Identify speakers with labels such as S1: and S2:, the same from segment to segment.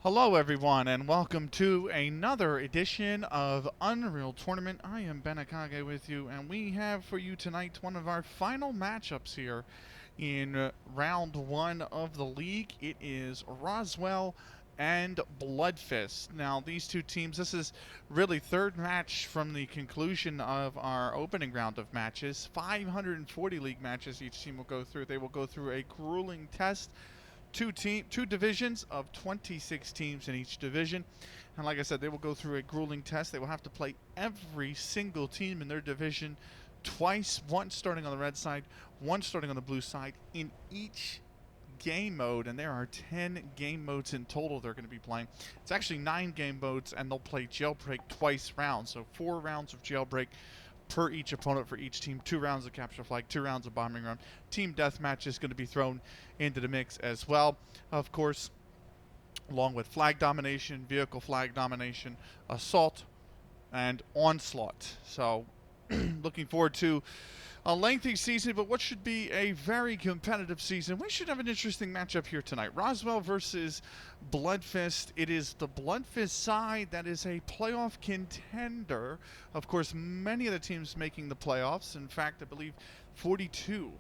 S1: Hello everyone and welcome to another edition of Unreal Tournament. I am Benakage with you, and we have for you tonight one of our final matchups here in round one of the league. It is Roswell and Bloodfist. Now these two teams, this is really third match from the conclusion of our opening round of matches. 540 league matches each team will go through. They will go through a grueling test. Two divisions of 26 teams in each division, and like I said, they will go through a grueling test. They will have to play every single team in their division twice, once starting on the red side, once starting on the blue side in each game mode, and there are 10 game modes in total they're going to be playing. It's actually 9 game modes, and they'll play jailbreak twice rounds, so 4 rounds of jailbreak per each opponent for each team. 2 rounds of capture flag, 2 rounds of bombing run. Team deathmatch is going to be thrown into the mix as well, of course, along with flag domination, vehicle flag domination, assault, and onslaught. So looking forward to a lengthy season, but what should be a very competitive season. We should have an interesting matchup here tonight. Roswell versus Bloodfist. It is the Bloodfist side that is a playoff contender. Of course, many of the teams making the playoffs. In fact, I believe 42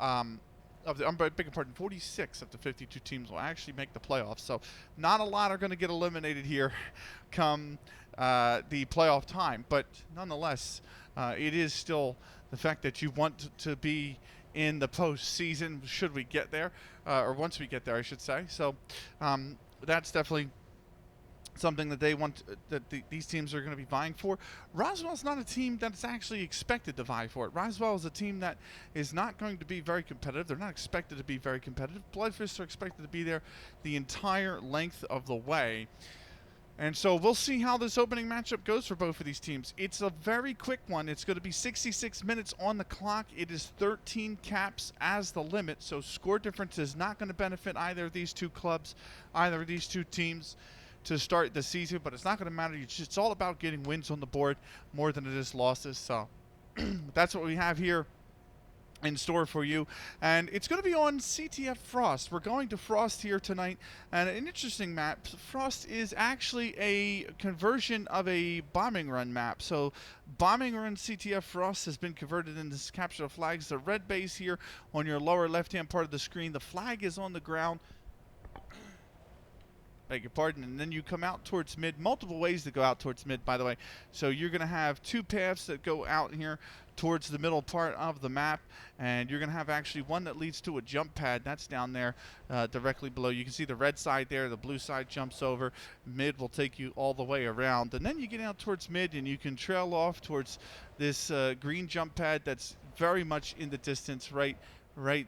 S1: I'm begging pardon, 46 of the 52 teams will actually make the playoffs. So not a lot are going to get eliminated here come the playoff time. But nonetheless, it is still the fact that you want to be in the postseason should we get there, or once we get there, I should say. So that's definitely something that they want, that these teams are going to be vying for. Roswell's not a team that's actually expected to vie for it. Roswell is a team that is not going to be very competitive. They're not expected to be very competitive. Bloodfists are expected to be there the entire length of the way. And so we'll see how this opening matchup goes for both of these teams. It's a very quick one. It's going to be 66 minutes on the clock. It is 13 caps as the limit, so score difference is not going to benefit either of these two clubs, either of these two teams to start the season, but it's not going to matter. It's all about getting wins on the board more than it is losses. So that's what we have here in store for you, and it's going to be on CTF-Frost. We're going to Frost here tonight, and an interesting map. Frost is actually a conversion of a bombing run map. So bombing run CTF-Frost has been converted into capture of flags. The red base here on your lower left-hand part of the screen, the flag is on the ground. Beg your pardon, and then you come out towards mid. Multiple ways to go out towards mid, by the way. So you're going to have 2 paths that go out here towards the middle part of the map, and you're going to have actually one that leads to a jump pad. That's down there directly below. You can see the red side there, the blue side jumps over. Mid will take you all the way around, and then you get out towards mid, and you can trail off towards this green jump pad that's very much in the distance right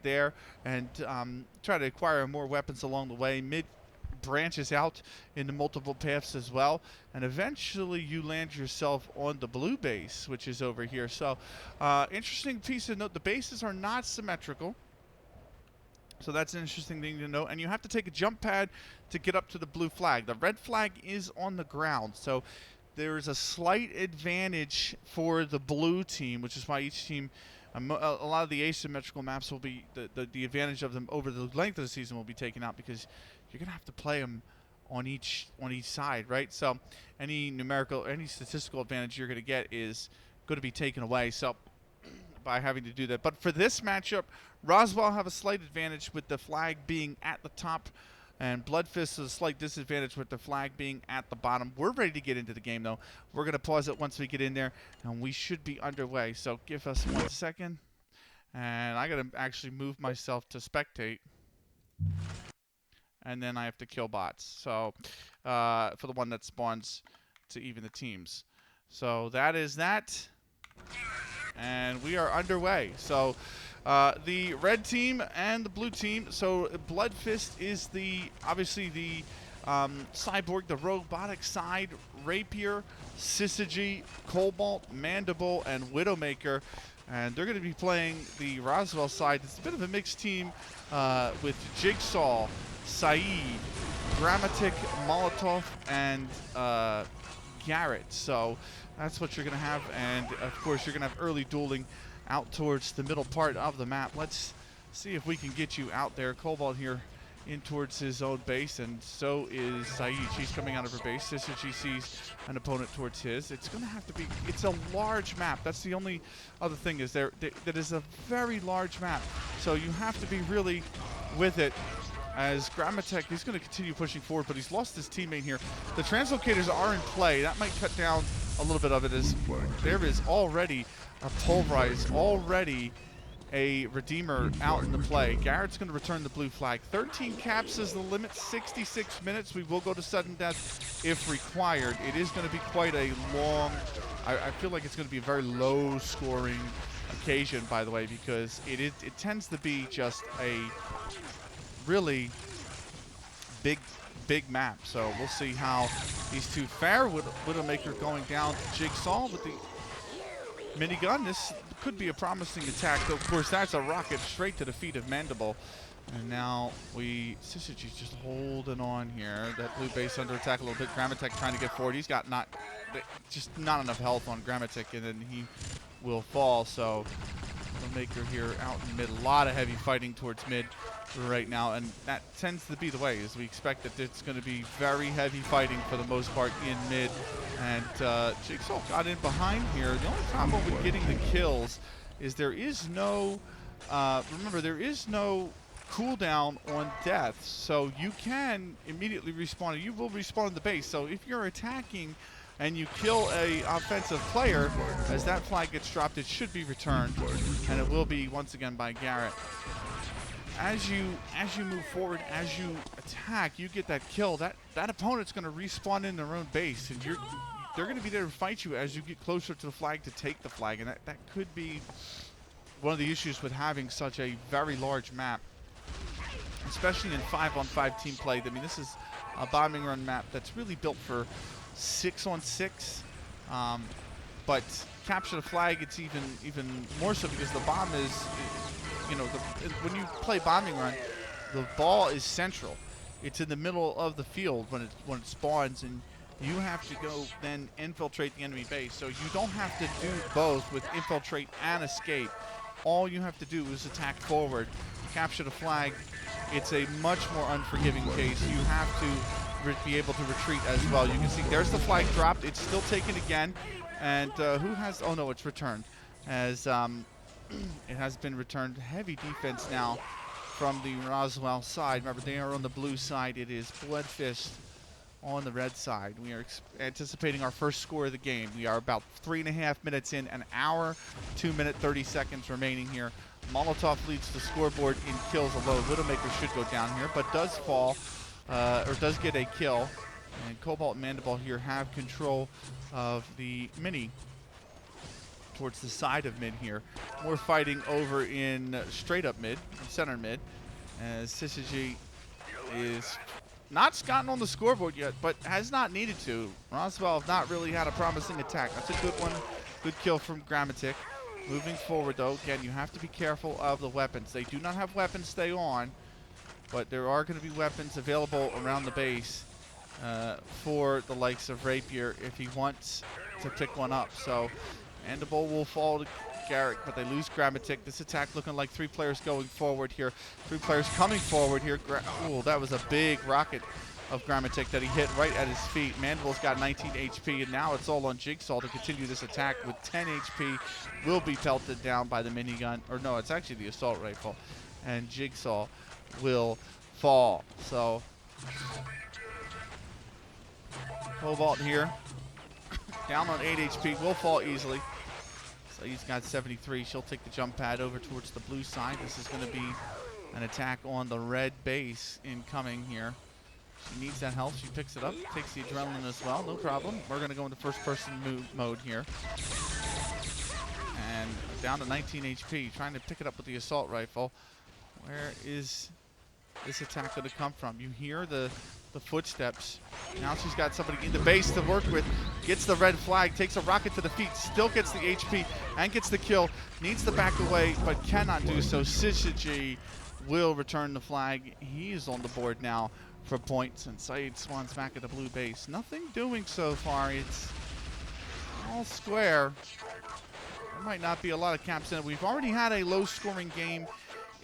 S1: there, and try to acquire more weapons along the way. Mid branches out into multiple paths as well, and eventually you land yourself on the blue base, which is over here. So interesting piece of note, the bases are not symmetrical, so that's an interesting thing to know, and you have to take a jump pad to get up to the blue flag. The red flag is on the ground, so there's a slight advantage for the blue team, which is why each team, a lot of the asymmetrical maps will be, the advantage of them over the length of the season will be taken out, because you're going to have to play them on each side, right? So any statistical advantage you're going to get is going to be taken away, so by having to do that. But for this matchup, Roswell have a slight advantage with the flag being at the top, and Bloodfist has a slight disadvantage with the flag being at the bottom. We're ready to get into the game, though. We're going to pause it once we get in there, and we should be underway. So give us 1 second, and I got to actually move myself to spectate, and then I have to kill bots. So for the one that spawns to even the teams. So that is that, and we are underway. So the red team and the blue team. So Bloodfist is obviously the cyborg, the robotic side. Rapier, Syzygy, Cobalt, Mandible, and Widowmaker. And they're going to be playing the Roswell side. It's a bit of a mixed team with Jigsaw, Saeed, Grammatic, Molotov, and Garrett. So that's what you're going to have. And, of course, you're going to have early dueling out towards the middle part of the map. Let's see if we can get you out there. Cobalt here in towards his own base, and so is Saeed. She's coming out of her base. Syzygy sees an opponent towards his. It's going to have to be, it's a large map. That's the only other thing is that is a very large map. So you have to be really with it. As Gramatek, he's going to continue pushing forward, but he's lost his teammate here. The translocators are in play. That might cut down a little bit of it, as there is already a pulverize, already a Redeemer out in the play. Garrett's going to return the blue flag. 13 caps is the limit, 66 minutes. We will go to sudden death if required. It is going to be quite a long, I feel like it's going to be a very low scoring occasion, by the way, because it tends to be just a really big map. So we'll see how these two fare. Widowmaker going down to Jigsaw with the minigun. This could be a promising attack, though of course that's a rocket straight to the feet of Mandible. And now Syzygy's just holding on here. That blue base under attack a little bit. Gramatek trying to get forward. He's got just not enough health on Gramatek, and then he will fall. So Widowmaker here out in mid. A lot of heavy fighting towards mid right now, and that tends to be the way, as we expect that it's going to be very heavy fighting for the most part in mid. And Jigsaw got in behind here. The only problem with getting the kills is there is no, remember, there is no cooldown on death, so you can immediately respawn. You will respawn in the base, so if you're attacking and you kill a offensive player, as that flag gets dropped, it should be returned, and it will be once again by Garrett. As you move forward, as you attack, you get that kill. That opponent's going to respawn in their own base, and they're going to be there to fight you as you get closer to the flag to take the flag, and that could be one of the issues with having such a very large map, especially in 5-on-5 team play. I mean, this is a bombing run map that's really built for 6-on-6, but capture the flag, it's even more so because the bomb is, you know, when you play bombing run, the ball is central. It's in the middle of the field when it spawns, and you have to go then infiltrate the enemy base. So you don't have to do both with infiltrate and escape. All you have to do is attack forward, capture the flag. It's a much more unforgiving case. You have to be able to retreat as well. You can see there's the flag dropped. It's still taken again, and who has? Oh no, it's returned. As it has been returned. Heavy defense now from the Roswell side. Remember, they are on the blue side. It is Bloodfist on the red side. We are anticipating our first score of the game. We are about 3.5 minutes in, an hour, 2 minute 30 seconds remaining here. Molotov leads the scoreboard in kills, although Widowmaker should go down here, but does fall, or does get a kill. And Cobalt and Mandible here have control of the mini towards the side of mid here. More fighting over in straight up mid, center mid, as Syzygy is not gotten on the scoreboard yet, but has not needed to. Roswell have not really had a promising attack. That's a good one. Good kill from Gramatek. Moving forward, though, again, you have to be careful of the weapons. They do not have weapons stay on, but there are going to be weapons available around the base for the likes of Rapier if he wants to pick one up. So Mandible will fall to Garrett, but they lose Gramatek. This attack looking like 3 players going forward here. 3 players coming forward here. Oh, that was a big rocket of Gramatek that he hit right at his feet. Mandible's got 19 HP, and now it's all on Jigsaw to continue this attack with 10 HP. Will be pelted down by the minigun. Or no, it's actually the assault rifle. And Jigsaw will fall. So Cobalt here, down on 8 HP, will fall easily. So he's got 73. She'll take the jump pad over towards the blue side. This is going to be an attack on the red base incoming here. She needs that health. She picks it up, takes the adrenaline as well. No problem. We're going to go into first-person mode here. And down to 19 HP, trying to pick it up with the assault rifle. Where is this attack going to come from? You hear the footsteps. Now she's got somebody in the base to work with. Gets the red flag, takes a rocket to the feet, still gets the HP and gets the kill. Needs to back away, but cannot do so. Syzygy will return the flag. He is on the board now for points, and Saeed spawns back at the blue base. Nothing doing so far. It's all square. There might not be a lot of caps in it. We've already had a low-scoring game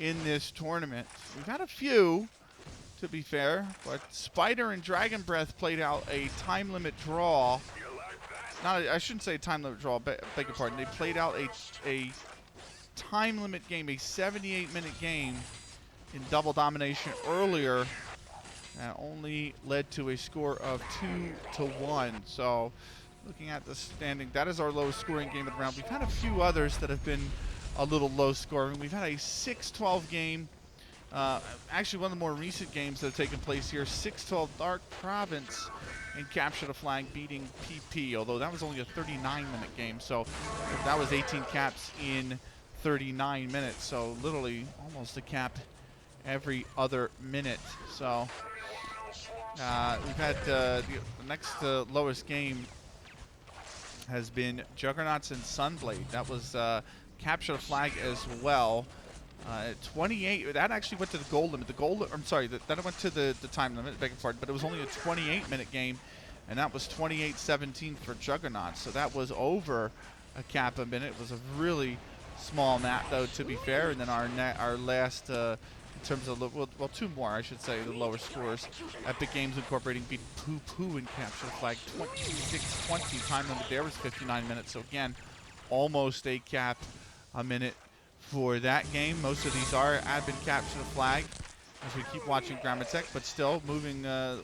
S1: in this tournament. We've had a few. to be fair. But Spider and Dragon Breath played out a time limit draw. I shouldn't say time limit draw, beg your pardon. They played out a time limit game, a 78-minute game in double domination earlier. That only led to a score of 2-1. So, looking at the standing, that is our lowest scoring game of the round. We've had a few others that have been a little low scoring. We've had a 6-12 game. Actually, one of the more recent games that have taken place here, 6-12 Dark Province and Capture the Flag beating PP, although that was only a 39-minute game. So that was 18 caps in 39 minutes. So literally almost a cap every other minute. So we've had the next lowest game has been Juggernauts and Sunblade. That was Capture the Flag as well. 28, that actually went to the goal limit. I'm sorry, that went to the time limit, beg your pardon, but it was only a 28-minute game, and that was 28-17 for Juggernauts. So that was over a cap a minute. It was a really small map, though, to be fair. And then our last, in terms of, well, two more, I should say, the lower scores. Epic Games Incorporating beat Poo Poo and Capture the Flag 26-20. Time limit there was 59 minutes. So again, almost a cap a minute for that game. Most of these are admin Capture the Flag as we keep watching Grammatech, but still moving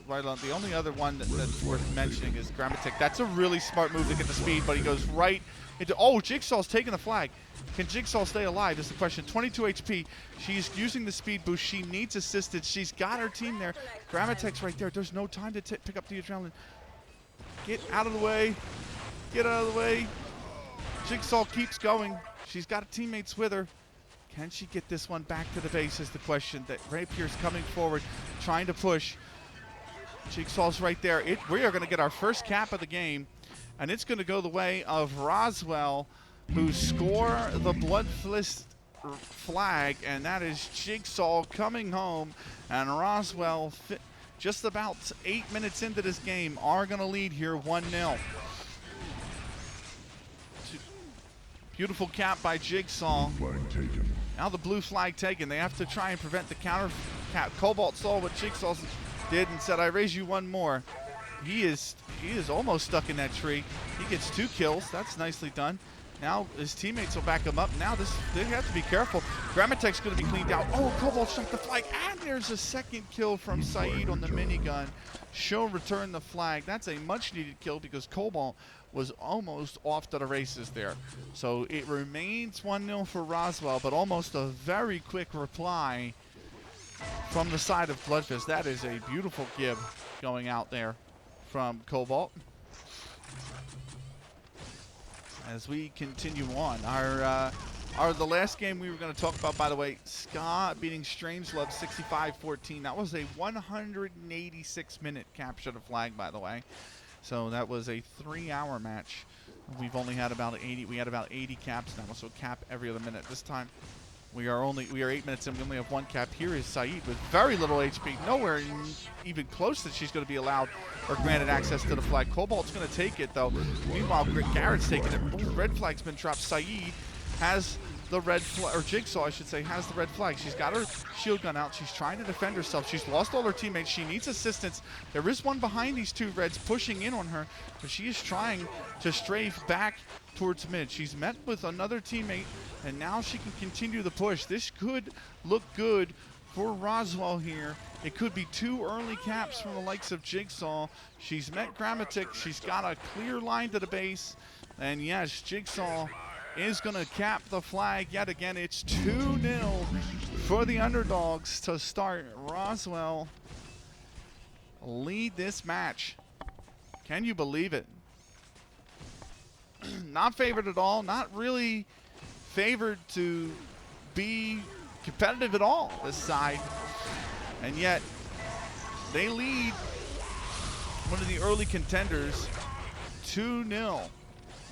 S1: right on. The only other one that's worth mentioning is Grammatech. That's a really smart move to get the speed, but he goes right into, oh, Jigsaw's taking the flag. Can Jigsaw stay alive is the question. 22 HP. She's using the speed boost. She needs assistance. She's got her team there. Grammatech's right there. There's no time to pick up the adrenaline. Get out of the way. Get out of the way. Jigsaw keeps going. She's got teammates with her. Can she get this one back to the base is the question. That Rapier's coming forward, trying to push. Jigsaw's right there. We are going to get our first cap of the game, and it's going to go the way of Roswell, who score the Bloodfist flag, and that is Jigsaw coming home. And Roswell, just about 8 minutes into this game, are going to lead here 1-0. Beautiful cap by Jigsaw. Now the blue flag taken. They have to try and prevent the counter cap. Cobalt saw what Jigsaw did and said, I raise you one more. He is almost stuck in that tree. He gets 2 kills. That's nicely done. Now his teammates will back him up. Now they have to be careful. Grammatech's going to be cleaned out. Oh, Cobalt shot the flag. And there's a second kill from Saeed on the minigun. She'll return the flag. That's a much needed kill because Cobalt was almost off to the races there. So it remains 1-0 for Roswell, but almost a very quick reply from the side of Bloodfist. That is a beautiful give going out there from Cobalt. As we continue on, the last game we were going to talk about, by the way, Ska beating Strangelove 65-14. That was a 186-minute Capture the Flag, by the way. So that was a 3-hour match. We've only had about 80. We had about 80 caps now, so cap every other minute. This time, we are 8 minutes in. We only have 1 cap. Here is Saeed with very little HP, nowhere even close that she's going to be allowed or granted access to the flag. Cobalt's going to take it though. Meanwhile, Garrett's taking it. Oh, red flag's been dropped. Saeed has the red flag, or Jigsaw, I should say, has the red flag. She's got her shield gun out. She's trying to defend herself. She's lost all her teammates. She needs assistance. There is one behind these 2 reds pushing in on her, but she is trying to strafe back towards mid. She's met with another teammate, and now she can continue the push. This could look good for Roswell here. It could be 2 early caps from the likes of Jigsaw. She's met Grammatic. She's got a clear line to the base, and yes, Jigsaw is going to cap the flag yet again. It's 2-0 for the underdogs to start. Roswell lead this match. Can you believe it? Not favored at all. Not really favored to be competitive at all, this side. And yet, they lead one of the early contenders 2-0.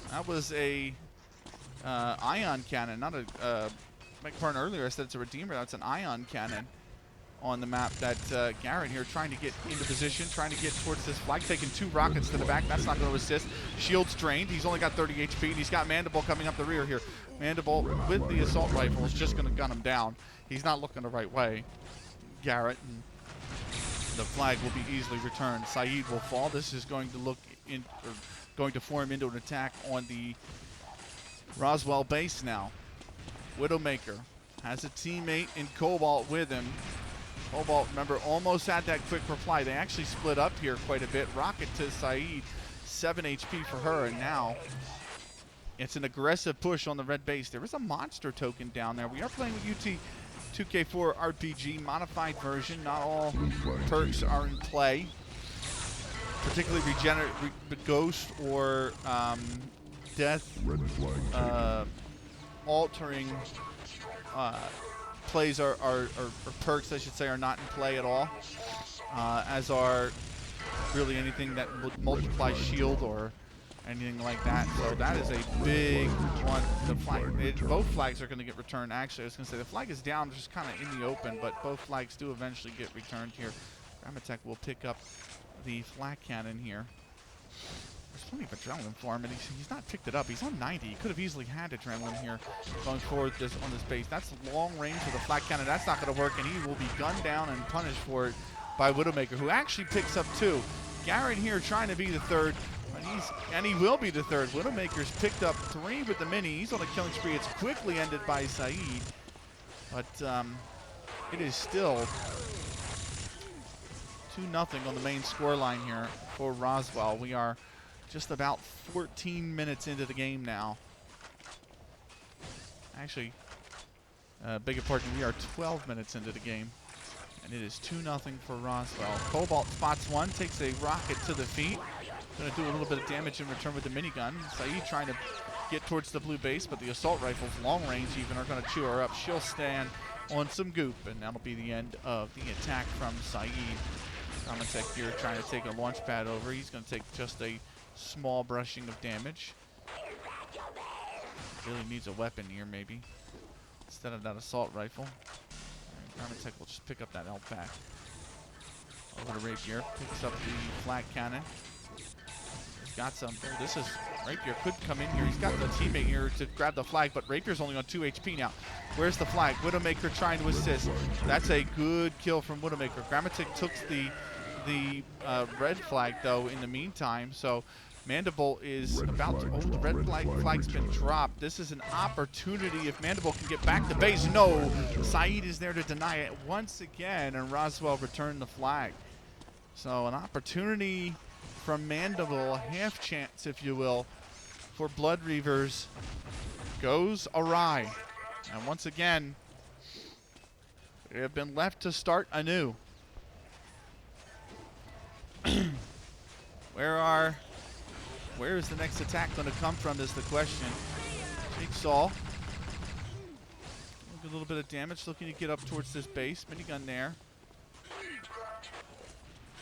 S1: That was a ion cannon, not a like pardon earlier I said it's a Redeemer. That's an ion cannon on the map that Garrett here trying to get into position, trying to get towards this flag, taking 2 rockets to the back. That's not going to assist. Shield's drained. He's only got 30 HP, and he's got Mandible coming up the rear here. Mandible with the assault rifle is just going to gun him down. He's not looking the right way, Garrett. And The flag will be easily returned. Saeed will fall. This is going to look in, or going to form into an attack on the Roswell base now. Widowmaker has a teammate in Cobalt with him. Cobalt, remember, almost had that quick reply. They actually split up here quite a bit. Rocket to Saeed, 7 HP for her, and now it's an aggressive push on the red base. There is a monster token down there. We are playing with UT 2K4 RPG modified version. Not all perks are in play, particularly ghost or death altering plays or perks, I should say, are not in play at all, as are really anything that would multiply shield or anything like that. So that is a big one. The flag, both flags are going to get returned. Actually, I was going to say the flag is down, just kind of in the open, but both flags do eventually get returned here. Gramatech will pick up the flag cannon here. There's plenty of adrenaline for him, and he's not picked it up. He's on 90. He could have easily had adrenaline here going forward on this base. That's long range with the flag cannon. That's not going to work, and he will be gunned down and punished for it by Widowmaker, who actually picks up 2. Garrett here trying to be the 3rd, and he will be the 3rd. Widowmaker's picked up 3 with the mini. He's on a killing spree. It's quickly ended by Saeed, but it is still 2-0 on the main score line here for Roswell. We are just about 14 minutes into the game now. Actually, beg your pardon, we are 12 minutes into the game. And it is 2-0 for Roswell. Cobalt spots 1, takes a rocket to the feet. Going to do a little bit of damage in return with the minigun. Saeed trying to get towards the blue base, but the assault rifles, long range even, are going to chew her up. She'll stand on some goop, and that'll be the end of the attack from Saeed. Gramatech here trying to take a launch pad over. He's going to take just a small brushing of damage. Really needs a weapon here, maybe, instead of that assault rifle. Gramatech will just pick up that L pack. Over to Rapier, picks up the flag cannon. He's got some. Oh, this is Rapier could come in here. He's got the teammate here to grab the flag, but Rapier's only on 2 HP now. Where's the flag? Widowmaker trying to assist. That's a good kill from Widowmaker. Gramatech took the red flag though in the meantime, so Mandible is about to, oh, the red flag's been dropped. This is an opportunity if Mandible can get back to base. No, Saeed is there to deny it once again, and Roswell returned the flag. So an opportunity from Mandible, a half chance, if you will, for Blood Reavers goes awry. And once again, they have been left to start anew. Where is the next attack going to come from is the question. Jigsaw. A little bit of damage, looking to get up towards this base. Minigun there.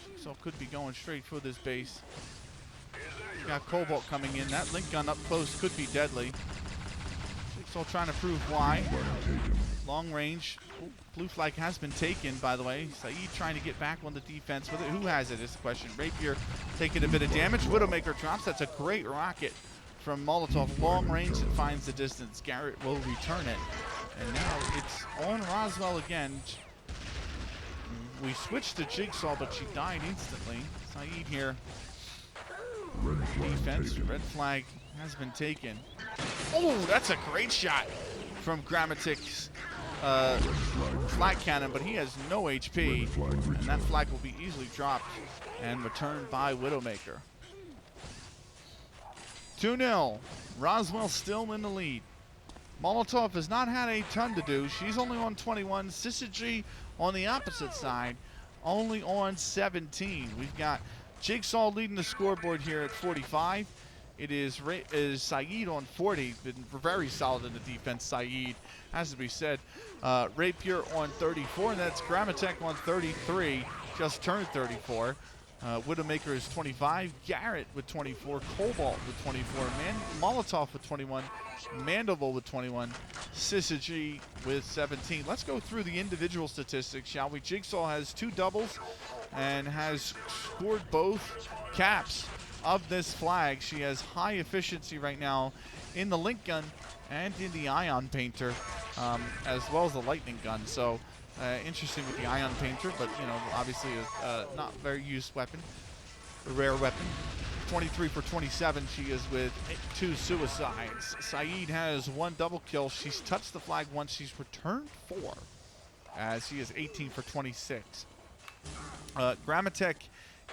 S1: Jigsaw could be going straight for this base. Got Cobalt coming in. That link gun up close could be deadly. Jigsaw trying to prove why. Long range. Oh, blue flag has been taken, by the way. Saeed trying to get back on the defense with it. Who has it is the question. Rapier taking a bit of damage. Widowmaker drops. That's a great rocket from Molotov. Long range and finds the distance. Garrett will return it. And now it's on Roswell again. We switched to Jigsaw, but she died instantly. Saeed here. Defense. Red flag has been taken. Oh, that's a great shot from Gramatech's flag cannon, but he has no HP, and that flag will be easily dropped and returned by Widowmaker. 2-0. Roswell still in the lead. Molotov has not had a ton to do. She's only on 21. Syzygy on the opposite side, only on 17. We've got Jigsaw leading the scoreboard here at 45. It is Saeed on 40. Been very solid in the defense, Saeed, has to be said. Rapier on 34, and that's Gramatech on 33. Just turned 34. Widowmaker is 25. Garrett with 24. Cobalt with 24. Molotov with 21. Mandible with 21. Syzygy with 17. Let's go through the individual statistics, shall we? Jigsaw has 2 doubles and has scored both caps of this flag. She has high efficiency right now in the link gun and in the ion painter, as well as the lightning gun. So Interesting with the ion painter, but obviously a not very used weapon, a rare weapon. 23 for 27 she is with 2 suicides. Saeed has 1 double kill. She's touched the flag once. She's returned 4 as she is 18 for 26. Gramatek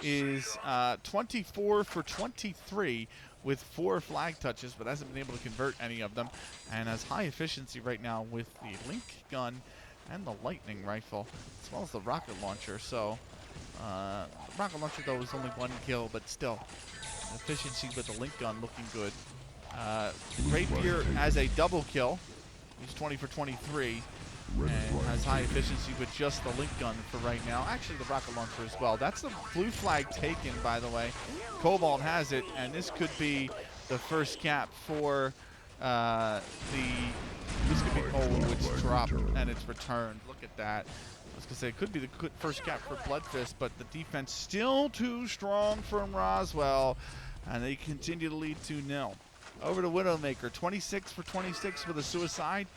S1: is 24 for 23 with 4 flag touches, but hasn't been able to convert any of them, and has high efficiency right now with the link gun and the lightning rifle, as well as the rocket launcher. So rocket launcher though is only 1 kill, but still efficiency with the link gun looking good. Rapier has a double kill. He's 20 for 23 and has high efficiency with just the link gun for right now. Actually, the rocket launcher as well. That's the blue flag taken, by the way. Cobalt has it, and this could be the first cap for this could be which dropped and it's returned. Look at that. I was going to say, it could be the first cap for Bloodfist, but the defense still too strong from Roswell, and they continue to lead 2-0. Over to Widowmaker, 26 for 26 with a suicide.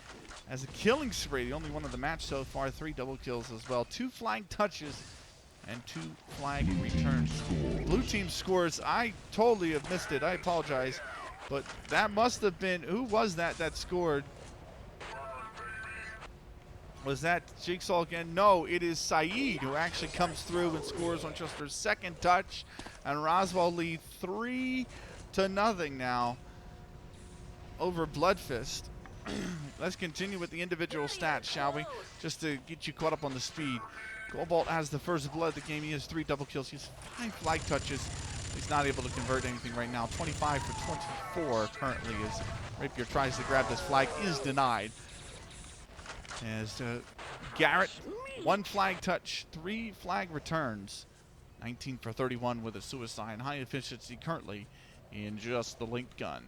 S1: As a killing spree, the only one of the match so far, 3 double kills as well. 2 flag touches and 2 flag returns. Blue team scores, I totally have missed it, I apologize. But that must have been, who was that scored? Was that Jigsaw again? No, it is Saeed who actually comes through and scores on just her 2nd touch. And Roswell lead 3-0 now over Bloodfist. Let's continue with the individual stats, shall we? Just to get you caught up on the speed. Cobalt has the first blood of the game. He has 3 double kills. He has 5 flag touches. He's not able to convert anything right now. 25 for 24 currently as Rapier tries to grab this flag. Is denied. As Garrett, 1 flag touch, 3 flag returns. 19 for 31 with a suicide. High efficiency currently in just the linked gun.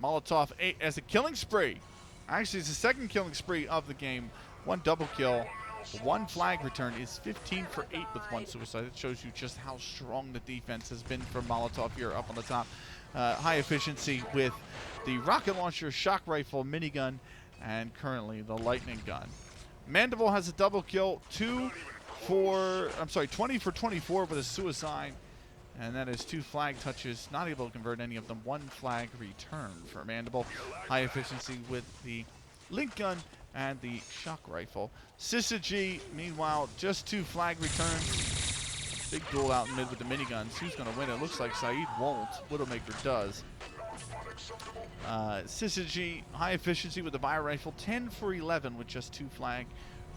S1: Molotov 8 as a killing spree. Actually, it's the 2nd killing spree of the game. 1 double kill, 1 flag return, is 15 for 8 with 1 suicide. It shows you just how strong the defense has been for Molotov here up on the top. High efficiency with the rocket launcher, shock rifle, minigun, and currently the lightning gun. Mandible has a double kill, 20 for 24 with a suicide. And that is 2 flag touches, not able to convert any of them. 1 flag return for Mandible. High efficiency with the link gun and the shock rifle. Syzygy, meanwhile, just 2 flag returns. Big duel out in mid with the miniguns. Who's going to win? It looks like Saeed won't. Widowmaker does. Syzygy, high efficiency with the bio rifle. 10 for 11 with just 2 flag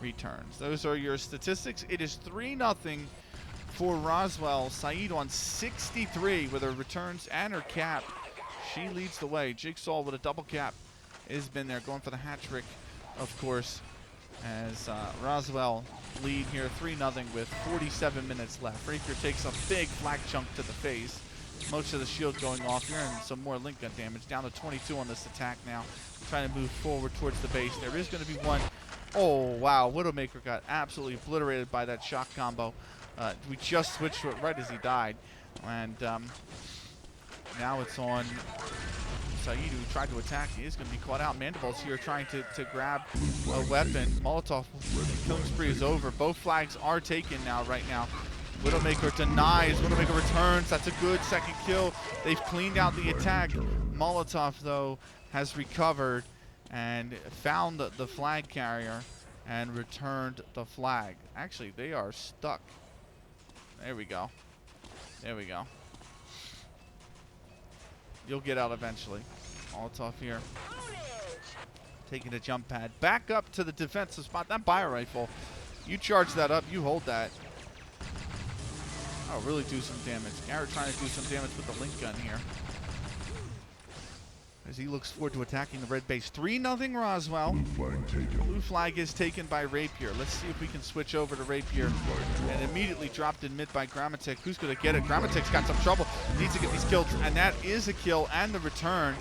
S1: returns. Those are your statistics. It is 3-0. For Roswell. Saeed on 63 with her returns and her cap. She leads the way. Jigsaw with a double cap has been there, going for the hat trick, of course, as Roswell lead here 3-0 with 47 minutes left. Rapier takes a big flag chunk to the face. Most of the shield going off here, and some more link gun damage. Down to 22 on this attack now. Trying to move forward towards the base. There is going to be one. Oh, wow. Widowmaker got absolutely obliterated by that shock combo. We just switched to it right as he died. And now it's on Saeed, who tried to attack. He is going to be caught out. Mandible's here trying to grab a weapon. Molotov killing spree is over. Both flags are taken now, right now. Widowmaker denies. Widowmaker returns. That's a good 2nd kill. They've cleaned out the attack. Molotov, though, has recovered and found the flag carrier and returned the flag. Actually, they are stuck. There we go. There we go. You'll get out eventually. Molotov here. Taking a jump pad. Back up to the defensive spot. That bio rifle. You charge that up. You hold that. That'll really do some damage. Garrett trying to do some damage with the link gun here. As he looks forward to attacking the red base. 3-0 Roswell. Blue flag is taken by Rapier. Let's see if we can switch over to Rapier. And immediately dropped in mid by Gramatek. Who's going to get it? Gramatek's got some trouble. Needs to get these kills. And that is a kill and the return.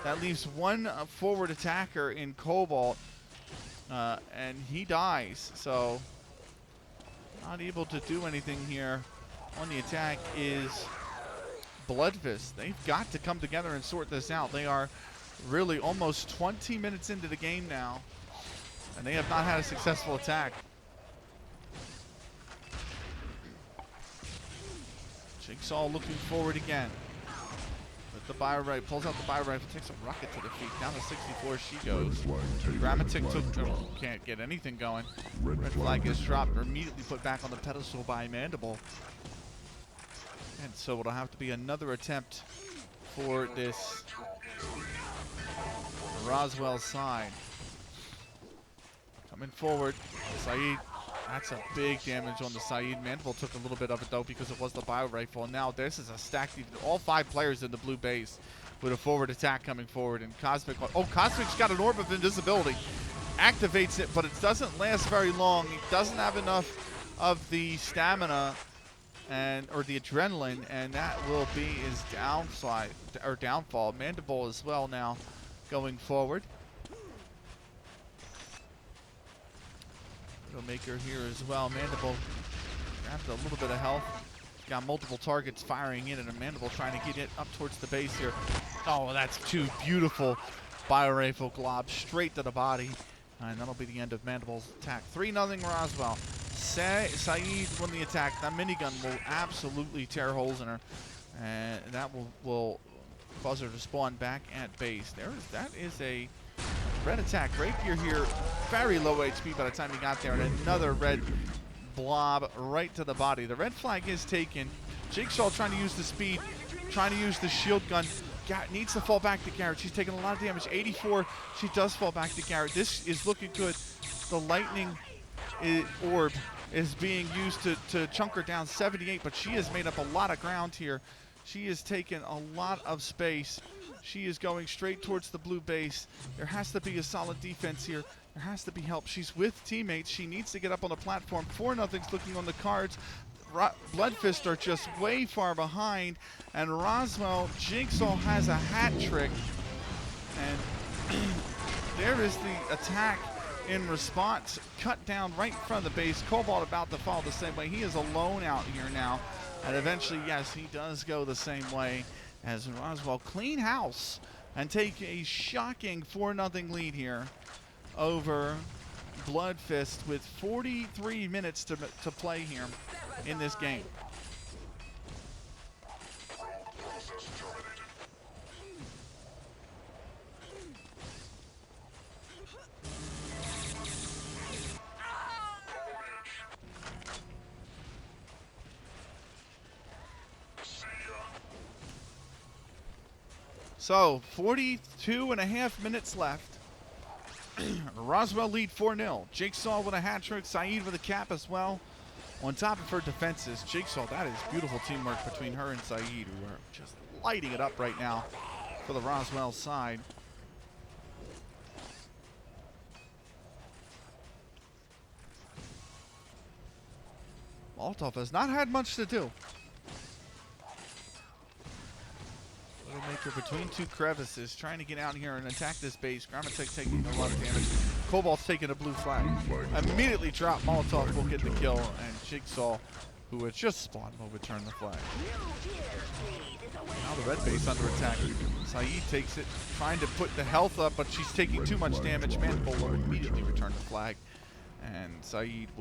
S1: That leaves 1 forward attacker in Cobalt. And he dies. So, not able to do anything here on the attack is Bloodfist. They've got to come together and sort this out. They are really almost 20 minutes into the game now, and they have not had a successful attack. Jigsaw looking forward again. With the bio rifle, pulls out the bio rifle, takes a rocket to the feet. Down to 64 she goes. Grammatic can't get anything going. Red flag is dropped, or immediately put back on the pedestal by Mandible. And so it'll have to be another attempt for this Roswell side. Coming forward, Saeed. That's a big damage on the Saeed. Mandible took a little bit of it though because it was the bio rifle. And now this is a stacked, all 5 players in the blue base with a forward attack coming forward. And Cosmic, oh, Cosmic's got an orb of invisibility. Activates it, but it doesn't last very long. He doesn't have enough of the stamina or the adrenaline, and that will be his downfall. Mandible as well now going forward. Widowmaker here as well. Mandible grabs a little bit of health. Got multiple targets firing in, and Mandible trying to get it up towards the base here. Oh, that's 2 beautiful bio rifle globs straight to the body. And that'll be the end of Mandible's attack. 3-0 Roswell. Saeed won the attack. That minigun will absolutely tear holes in her. And that will cause her to spawn back at base. That is a red attack. Rapier here, very low HP by the time he got there. And another red blob right to the body. The red flag is taken. Jigsaw trying to use the speed, trying to use the shield gun. Needs to fall back to Garrett. She's taking a lot of damage. 84. She does fall back to Garrett. This is looking good. The lightning orb is being used to chunk her down. 78, but she has made up a lot of ground here. She has taken a lot of space. She is going straight towards the blue base. There has to be a solid defense here. There has to be help. She's with teammates. She needs to get up on the platform. 4-0's looking on the cards. Bloodfist are just way far behind, and Roswell, Jigsaw has a hat trick, and there is the attack in response, cut down right in front of the base. Cobalt about to follow the same way. He is alone out here now, and eventually, yes, he does go the same way as Roswell. Clean house and take a shocking 4-0 lead here over Bloodfist with 43 minutes to play here in this game. So 42.5 minutes left. Roswell lead 4-0. Jigsaw with a hat trick. Saeed with a cap as well. On top of her defenses, Jigsaw, that is beautiful teamwork between her and Saeed, who are just lighting it up right now for the Roswell side. Molotov has not had much to do. Widowmaker between 2 crevices, trying to get out here and attack this base. Grammatic taking a lot of damage. Cobalt's taking a blue flag. Immediately drop. Molotov will get the kill, and Jigsaw, who has just spawned, will return the flag. Now the red base under attack. Saeed takes it, trying to put the health up, but she's taking too much damage. Mandible will immediately return the flag, and Saeed's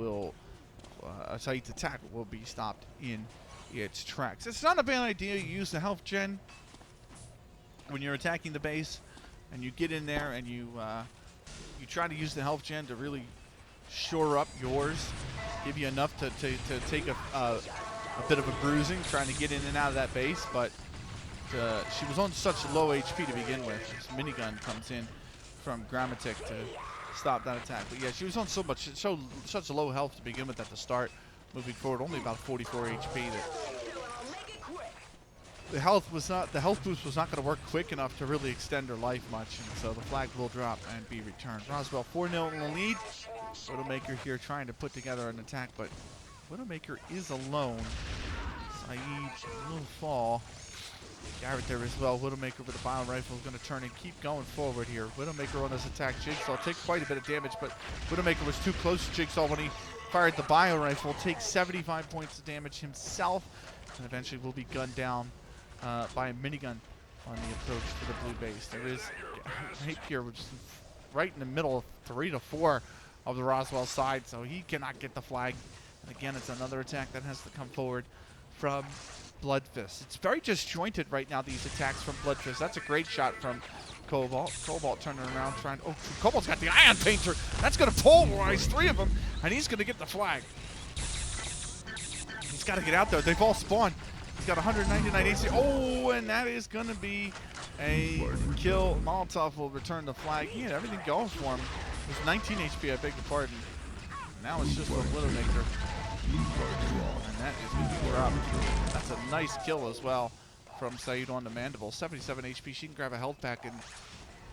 S1: attack will be stopped in its tracks. It's not a bad idea. You use the health gen when you're attacking the base, and you get in there and you try to use the health gen to really shore up yours, give you enough to take a bit of a bruising trying to get in and out of that base. But she was on such low HP to begin with. This minigun comes in from Grammatic to stop that attack. But yeah, she was on such a low health to begin with at the start. Moving forward, only about 44 HP. That the health boost was not going to work quick enough to really extend her life much, and so the flag will drop and be returned. Roswell 4-0 in the lead. Widowmaker here trying to put together an attack, but Widowmaker is alone. Saeed will fall. Garrett there as well. Widowmaker with a bio rifle is going to turn and keep going forward here. Widowmaker on this attack. Jigsaw takes quite a bit of damage, but Widowmaker was too close to Jigsaw when he fired the bio rifle. Takes 75 points of damage himself, and eventually will be gunned down by a minigun on the approach to the blue base. There is Rapier, which is right in the middle of 3 to 4 of the Roswell side, so he cannot get the flag. And again, it's another attack that has to come forward from Bloodfist. It's very disjointed right now, these attacks from Bloodfist. That's a great shot from Cobalt. Cobalt turning around trying. Oh, Cobalt's got the Ion Painter. That's going to polarize 3 of them, and he's going to get the flag. He's got to get out there. They've all spawned. He's got 199 AC. Oh, and that is going to be a kill. Molotov will return the flag. He had everything going for him. It was 19 HP, I beg your pardon. Now it's just a Widowmaker. And that is going to be dropped. That's a nice kill as well from Saeed on the Mandible. 77 HP. She can grab a health pack and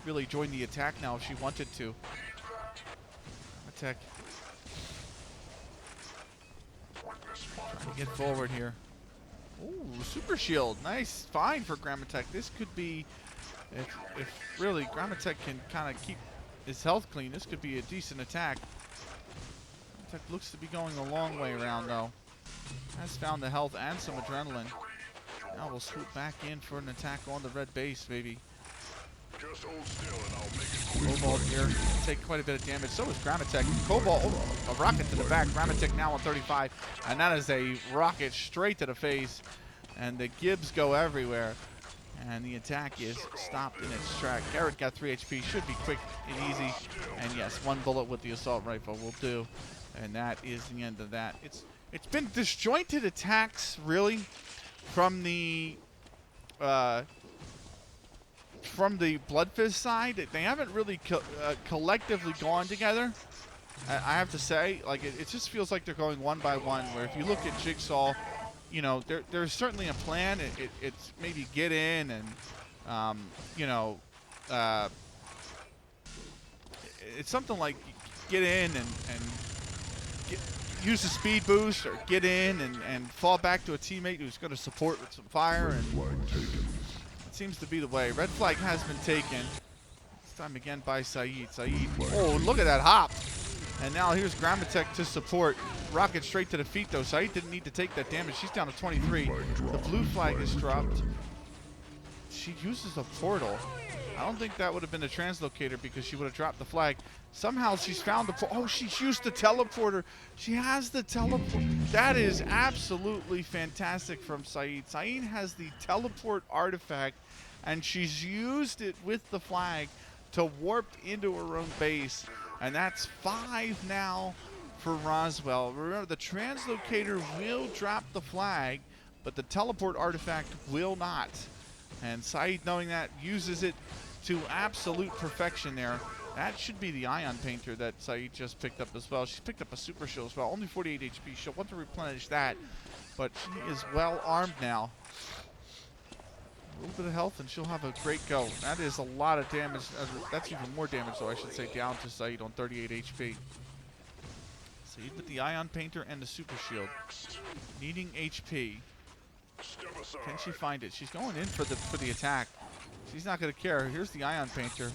S1: really join the attack now if she wanted to. Attack. Trying to get forward here. Ooh, super shield. Nice find for Grammatech. This could be, if really Grammatech can kind of keep his health clean, this could be a decent attack. Grammatech looks to be going a long way around though. Has found the health and some adrenaline. Now we'll swoop back in for an attack on the red base, maybe.
S2: Just hold still and I'll make it.
S1: Cobalt here, take quite a bit of damage. So is Grammatech. Cobalt, oh, a rocket to the back. Grammatech now on 35, and that is a rocket straight to the face. And the Gibbs go everywhere, and the attack is stopped in its track. Garrett got 3 HP, should be quick and easy. And yes, 1 bullet with the assault rifle will do, and that is the end of that. It's been disjointed attacks really from the Bloodfist side. They haven't really collectively gone together. I have to say, like it just feels like they're going one by one. Where if you look at Jigsaw, you know there's certainly a plan. It's maybe get in and it's something like get in and use the speed boost, or get in and fall back to a teammate who's going to support with some fire. And it seems to be the way. Red flag has been taken. This time again by Saeed. Saeed. Oh, look at that hop. And now here's Grammatech to support. Rocket straight to the feet though. Saeed didn't need to take that damage. She's down to 23. The blue flag is dropped. She uses a portal. I don't think that would have been a translocator because she would have dropped the flag. Somehow she's found the oh, she's used the teleporter. She has the teleport. That is absolutely fantastic from Saeed. Saeed has the teleport artifact, and she's used it with the flag to warp into her own base. And that's 5 now for Roswell. Remember, the translocator will drop the flag, but the teleport artifact will not. And Saeed, knowing that, uses it to absolute perfection there. That should be the Ion Painter that Saeed just picked up as well. She picked up a Super Shield as well. Only 48 HP. She'll want to replenish that, but she is well armed now. A little bit of health and she'll have a great go. That is a lot of damage. That's even more damage, though, I should say, down to Saeed on 38 HP. Saeed with the Ion Painter and the Super Shield. Needing HP. Can she find it? She's going in for the attack. She's not going to care. Here's the Ion Painter.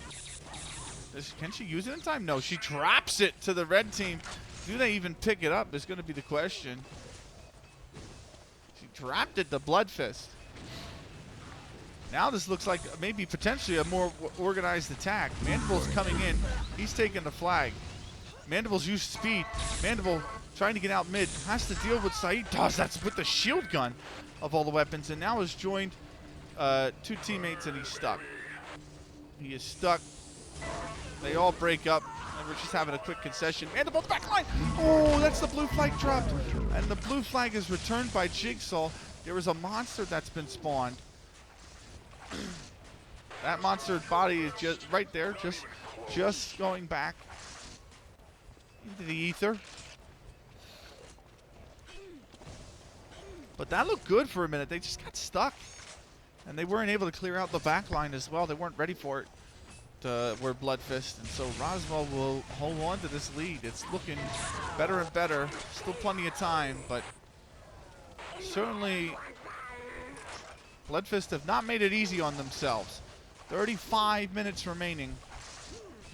S1: Can she use it in time? No, she drops it to the red team. Do they even pick it up is going to be the question. She dropped it to Bloodfist. Now this looks like maybe potentially a more organized attack. Mandible's coming in. He's taking the flag. Mandible's used speed. Mandible trying to get out mid. Has to deal with Saeed. Does that's with the shield gun of all the weapons. And now has joined 2 teammates and he's stuck. He is stuck. They all break up. And we're just having a quick concession. Mandible back line. Oh, that's the blue flag dropped. And the blue flag is returned by Jigsaw. There is a monster that's been spawned. That monster's body is just right there, just going back into the ether. But that looked good for a minute. They just got stuck, and they weren't able to clear out the back line as well. They weren't ready for it. We're Bloodfist, and so Roswell will hold on to this lead. It's looking better and better. Still plenty of time, but certainly Bloodfist have not made it easy on themselves. 35 minutes remaining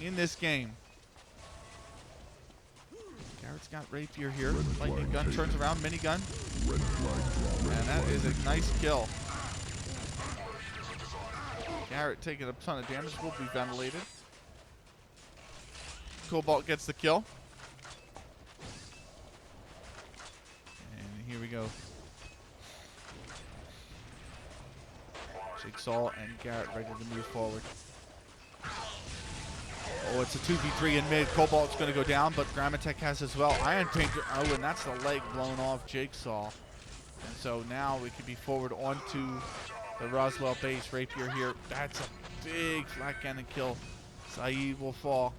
S1: in this game. Garrett's got Rapier here. Lightning gun turns around, minigun. And that is a nice kill. Garrett taking a ton of damage, will be ventilated. Cobalt gets the kill. And here we go. Jigsaw and Garrett ready to move forward. Oh, it's a 2v3 in mid. Cobalt's going to go down, but Grammatech has as well. Iron Painter. Oh, and that's the leg blown off Jigsaw. And so now we can be forward onto the Roswell base. Rapier here. That's a big flat cannon kill. Saeed will fall.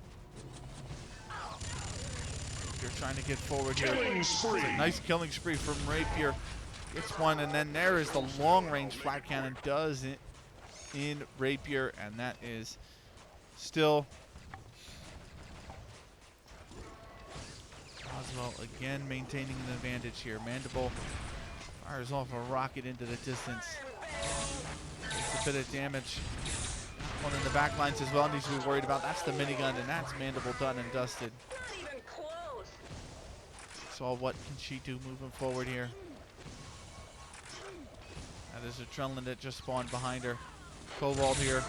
S1: Rapier trying to get forward here. It's a nice killing spree from Rapier. Gets one, and then there is the long-range flat cannon. Does it in Rapier, and that is still Roswell again maintaining an advantage here. Mandible fires off a rocket into the distance. Takes a bit of damage. One in the back lines as well needs to be worried about. That's the minigun, and that's Mandible done and dusted. So what can she do moving forward here? That is Adrenaline that just spawned behind her. Cobalt here.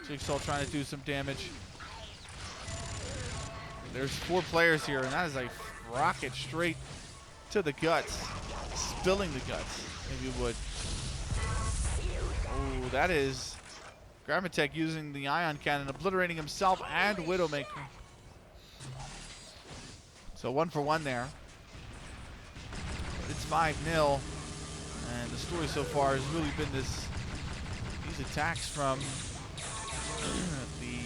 S1: Jigsaw trying to do some damage. There's 4 players here, and that is a rocket straight to the guts. Spilling the guts, if you would. Oh, that is Grammatech using the ion cannon, obliterating himself and Widowmaker. So 1 for 1 there. It's 5-0. And the story so far has really been these attacks from the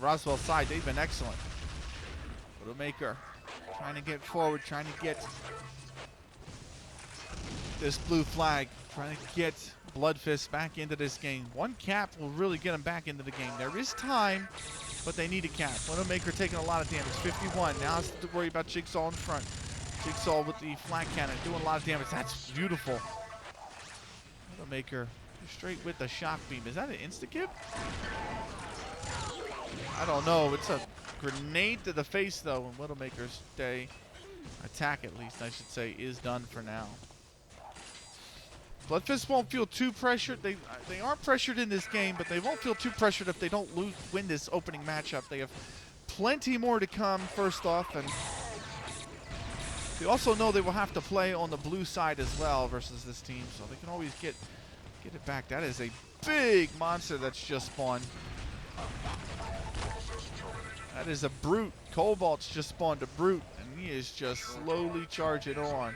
S1: Roswell side. They've been excellent. Widowmaker trying to get forward, trying to get this blue flag, trying to get Bloodfist back into this game. 1 cap will really get him back into the game. There is time, but they need a cap. Widowmaker taking a lot of damage, 51. Now it's to worry about Jigsaw in front. Jigsaw with the flat cannon doing a lot of damage. That's beautiful. Widowmaker straight with the shock beam. Is that an insta-kip? I don't know. It's a grenade to the face, though, and Widowmaker's day attack, at least I should say, is done for now. Bloodfist won't feel too pressured. They aren't pressured in this game, but they won't feel too pressured if they don't win this opening matchup. They have plenty more to come, first off, and they also know they will have to play on the blue side as well versus this team, so they can always get it back. That is a big monster that's just spawned. That is a brute. Cobalt's just spawned a brute, and he is just slowly charging on.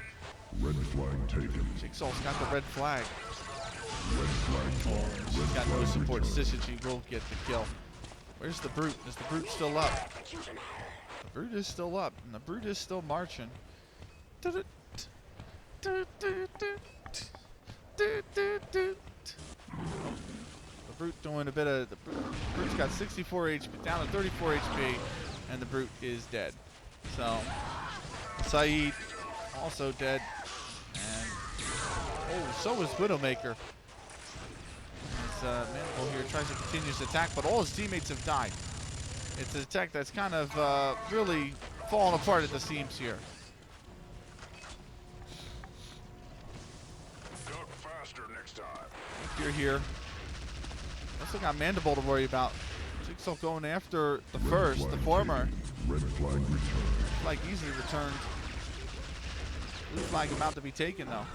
S2: Red flag taken.
S1: Jigsaw's got the red flag.
S2: Red flag.
S1: She's got no support. Syzygy will get the kill. Where's the brute? Is the brute still up? The brute is still up, and the brute is still marching. The brute doing a bit of. The brute's got 64 HP, down to 34 HP, and the brute is dead. So, Saeed also dead, and so is Widowmaker. As Mandible here tries to continue his attack, but all his teammates have died. It's an attack that's kind of really falling apart at the seams here.
S2: Duck faster next time.
S1: You're here. Also got Mandible to worry about. Jigsaw going after the first, the former.
S2: Red flag returned.
S1: Flag easily returned. Blue flag about to be taken though.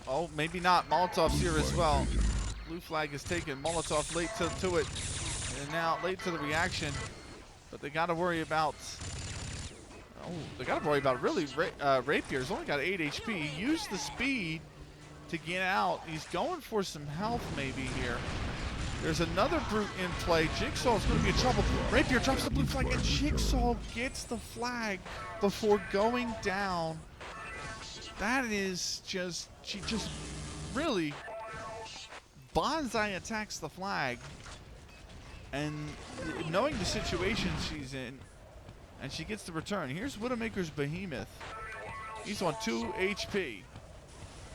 S1: Oh, maybe not. Molotov's here as well. Blue flag is taken. Molotov late to it. And now late to the reaction. But they got to worry about. Oh, they got to worry about really Rapier's only got 8 HP. He used the speed to get out. He's going for some health maybe here. There's another brute in play. Jigsaw's going to be in trouble. Rapier drops the blue flag, and Jigsaw gets the flag before going down. That is just, she just really bonsai attacks the flag. And knowing the situation she's in, and she gets the return. Here's Widowmaker's Behemoth. He's on 2 HP.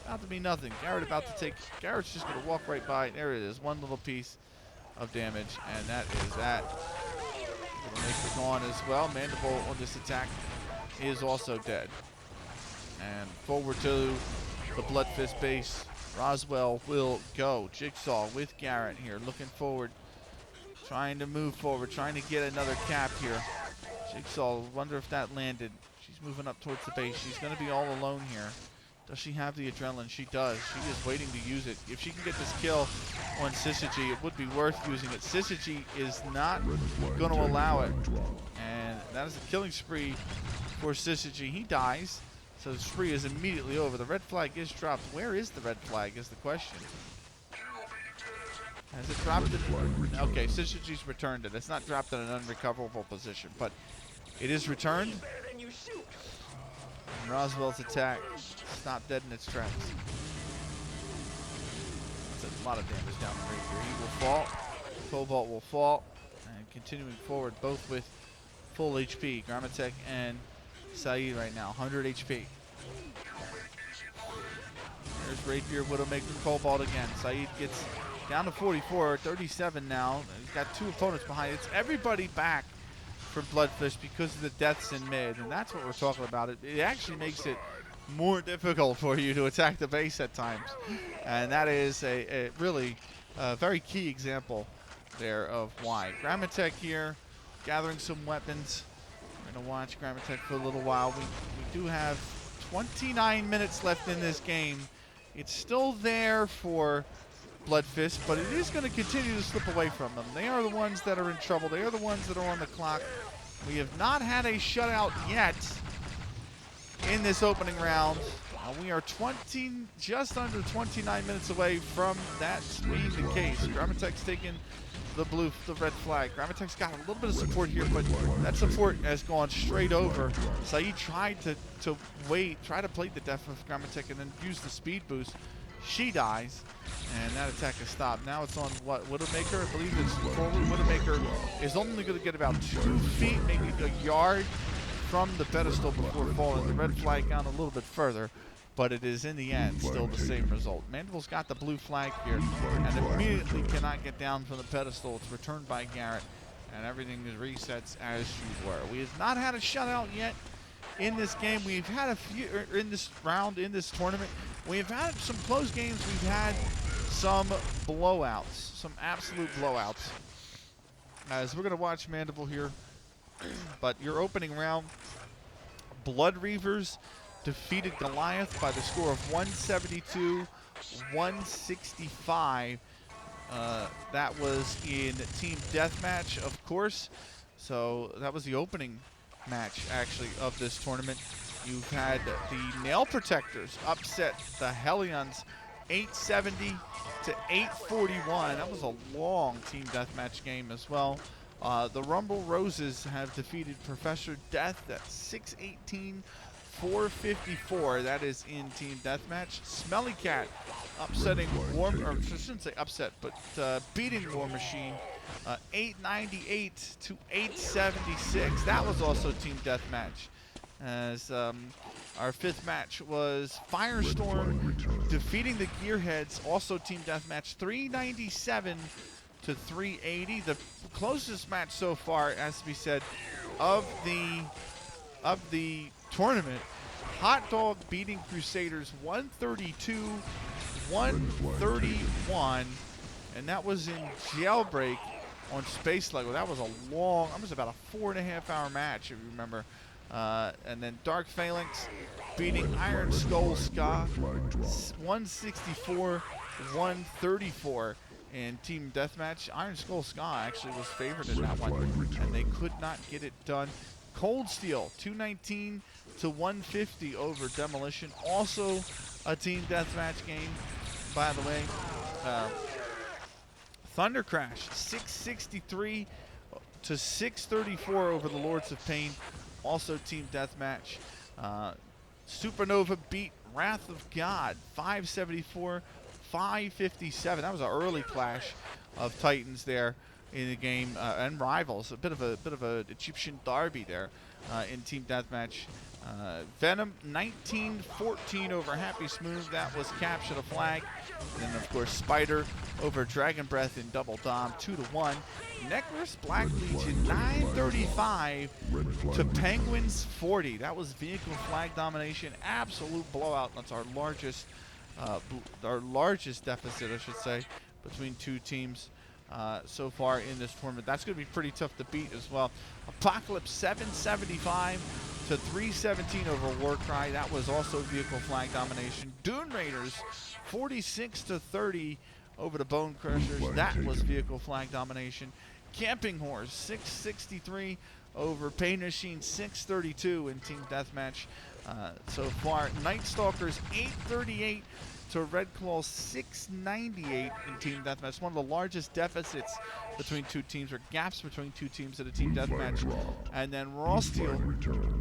S1: About to be nothing. Garrett's just going to walk right by. There it is. One little piece of damage, and that is that. Widowmaker gone as well. Mandible on this attack is also dead. And forward to the Bloodfist base. Roswell will go. Jigsaw with Garrett here, looking forward. Trying to move forward, trying to get another cap here. Jigsaw, wonder if that landed. She's moving up towards the base. She's going to be all alone here. Does she have the adrenaline? She does. She is waiting to use it. If she can get this kill on Syzygy, it would be worth using it. Syzygy is not going to allow it. And that is a killing spree for Syzygy. He dies. So the spree is immediately over. The red flag is dropped. Where is the red flag is the question. Has it dropped it? Okay, Syzygy's returned it. It's not dropped in an unrecoverable position, but it is returned. And Roswell's attack stopped dead in its tracks. That's a lot of damage down the range here. He will fall. Cobalt will fall. And continuing forward, both with full HP. Gramatek and Saeed right now, 100 HP. There's Rapier, Widowmaker, Cobalt again. Saeed gets down to 44, 37 now. He's got two opponents behind. It's everybody back for Bloodfish because of the deaths in mid, and that's what we're talking about. It actually makes it more difficult for you to attack the base at times, and that is a really very key example there of why. Gramatek here, gathering some weapons. We're going to watch Gramatek for a little while. We do have 29 minutes left in this game. It's still there for Bloodfist, but it is going to continue to slip away from them. They are the ones that are in trouble. They are the ones that are on the clock. We have not had a shutout yet in this opening round. We are just under 29 minutes away from that being the case. Gramatek's taking the red flag. Gramatek's got a little bit of support here, but that support has gone straight over. Saeed tried to try to play the death of Gramatek and then use the speed boost. She dies, and that attack is stopped. Now it's on what, Widowmaker? I believe it's forward. Widowmaker is only going to get about 2 feet, maybe a yard from the pedestal before falling. The red flag down a little bit further, but it is in the end still the same result. Mandeville's got the blue flag here, and immediately cannot get down from the pedestal. It's returned by Garrett, and everything is resets as you were. We have not had a shutout yet in this game. We've had a few in this round, in this tournament. We've had some close games. We've had some blowouts, some absolute blowouts. As we're going to watch Mandeville here. But your opening round, Blood Reavers defeated Goliath by the score of 172-165. That was in Team Deathmatch, of course. So that was the opening match, actually, of this tournament. You've had the Nail Protectors upset the Hellions 870-841. That was a long Team Deathmatch game as well. The Rumble Roses have defeated Professor Death at 618-454. That is in Team Deathmatch. Smelly Cat upsetting or I shouldn't say upset, but beating War Machine 898-876. That was also Team Deathmatch. As our fifth match was Firestorm defeating the Gearheads, also Team Deathmatch, 397-380. The closest match so far, as to be said, of the tournament. Hot Dog beating Crusaders 132-131, and that was in Jailbreak on Space Lego. That was a long, that was about a 4.5-hour match, if you remember. And then Dark Phalanx beating Iron Skull Ska 164-134 in Team Deathmatch. Iron Skull Ska actually was favored in that one, and they could not get it done. Cold Steel 219-150 over Demolition. Also a Team Deathmatch game, by the way. Thunder Crash 663-634 over the Lords of Pain. Also Team Deathmatch. Supernova beat Wrath of God 574-557. That was an early clash of Titans there in the game, and rivals. A bit of a Egyptian derby there in Team Deathmatch. Venom 1914 over Happy Smooth. That was Capture the Flag. And then of course Spider over Dragon Breath in Double Dom 2-1. Necros Black Legion 935 to Penguins 40. That was vehicle flag domination. Absolute blowout. That's our largest deficit, I should say, between two teams so far in this tournament. That's going to be pretty tough to beat as well. Apocalypse 775 to 317 over Warcry. That was also vehicle flag domination. Dune Raiders 46 to 30 over the Bone Crushers. That was vehicle flag domination. Camping Horse 663 over Pain Machine 632 in Team Deathmatch. So far, Night Stalkers 838 to Red Claw 698 in Team Deathmatch. One of the largest deficits between two teams, or gaps between two teams in a Team Deathmatch. And then Raw Steel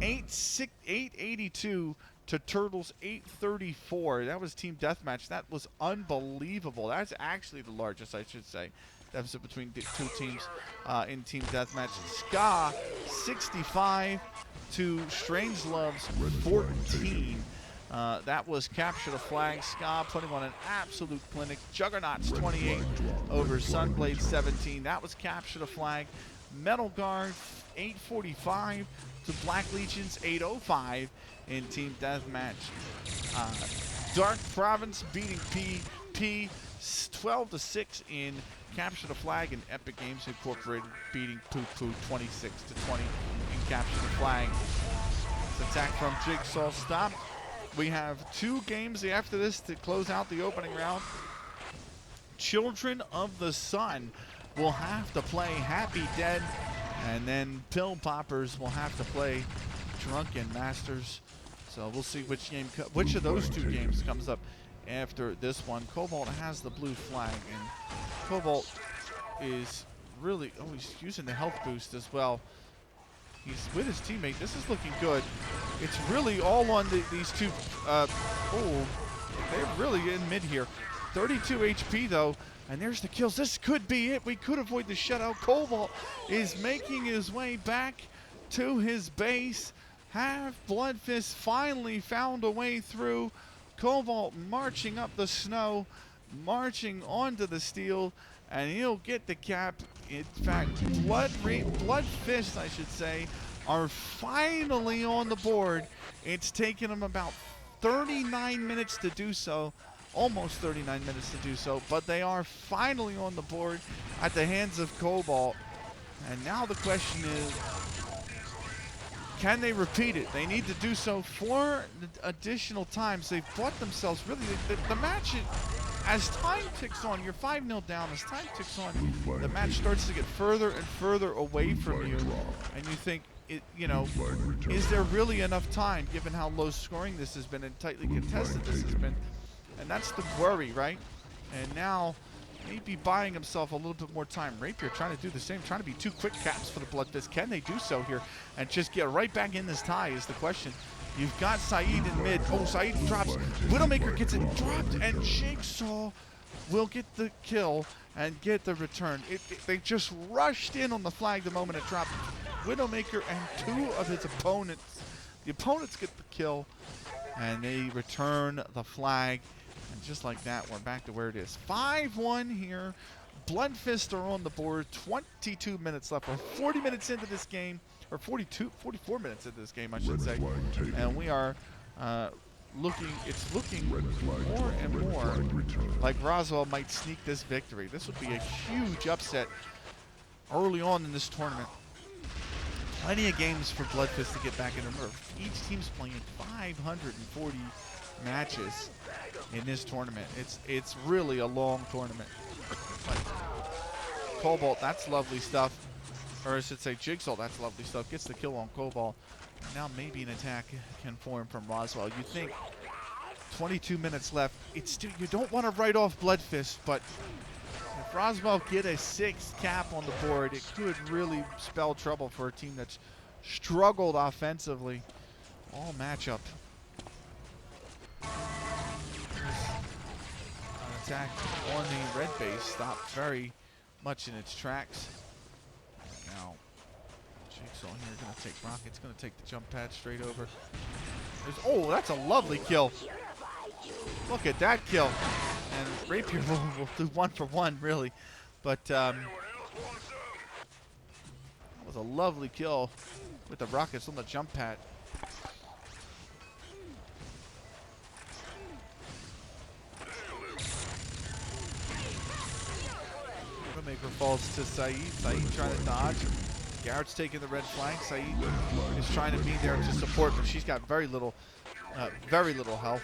S1: 882 to Turtles 834. That was Team Deathmatch. That was unbelievable. That's actually the largest, I should say, deficit between the two teams in Team Deathmatch. Ska 65 to Strangelove's 14. That was Capture the Flag. Ska putting on an absolute clinic. Juggernauts 28 over Sunblade 17. That was Capture the Flag. Metal Guard 845 to Black Legions 805 in Team Deathmatch. Dark Province beating PP 12 to 6 in Capture the Flag, and Epic Games Incorporated beating Poo Poo 26 to 20 in Capture the Flag. This attack from Jigsaw stopped. We have 2 games after this to close out the opening round. Children of the Sun will have to play Happy Dead, and then Pill Poppers will have to play Drunken Masters. So we'll see which of those 2 games comes up after this one. Cobalt has the blue flag, and Cobalt is really, he's using the health boost as well. He's with his teammate. This is looking good. It's really all on these two. They're really in mid here. 32 HP though, and there's the kills. This could be it. We could avoid the shutout. Cobalt is making his way back to his base. Have Bloodfist finally found a way through? Cobalt marching up the snow, marching onto the steel, and he'll get the cap. In fact, Bloodfist, I should say, are finally on the board. It's taken them about 39 minutes to do so, almost 39 minutes to do so, but they are finally on the board at the hands of Cobalt. And now the question is, can they repeat it? They need to do so 4 additional times. They've bought themselves really the match. As time ticks on, you're 5-0 down. As time ticks on, the match starts to get further and further away from you, and you think, is there really enough time given how low scoring this has been and tightly contested this has been? And that's the worry, right? And now, maybe buying himself a little bit more time. Rapier trying to do the same, trying to be 2 quick caps for the Bloodfist. Can they do so here and just get right back in this tie is the question. You've got Saeed in mid. Saeed drops. Widowmaker gets it dropped, and Jigsaw will get the kill and get the return. They just rushed in on the flag the moment it dropped. Widowmaker and 2 of his opponents. The opponents get the kill, and they return the flag. And just like that, we're back to where it is. 5-1 here. Bloodfist are on the board. 22 minutes left. We're 40 minutes into this game. Or 44 minutes into this game, I should say. And we are it's looking more and more like Roswell might sneak this victory. This would be a huge upset early on in this tournament. Plenty of games for Bloodfist to get back into Murph. Each team's playing 540 matches in this tournament. It's really a long tournament. But Cobalt, that's lovely stuff. Or I should say Jigsaw, that's lovely stuff. Gets the kill on Cobalt. And now maybe an attack can form from Roswell. You think 22 minutes left. It's still, you don't want to write off Bloodfist, but if Roswell get a 6th cap on the board, it could really spell trouble for a team that's struggled offensively all matchup. An attack on the red base stopped very much in its tracks. Now, Jigsaw here going to take Rocket's going to take the jump pad straight over. That's a lovely kill. Look at that kill. And Rapier will do 1 for 1, really. But that was a lovely kill with the Rockets on the jump pad. Widowmaker falls to Saeed. Saeed trying to dodge. Garrett's taking the red flag. Saeed is trying to be there to support, but she's got very little health.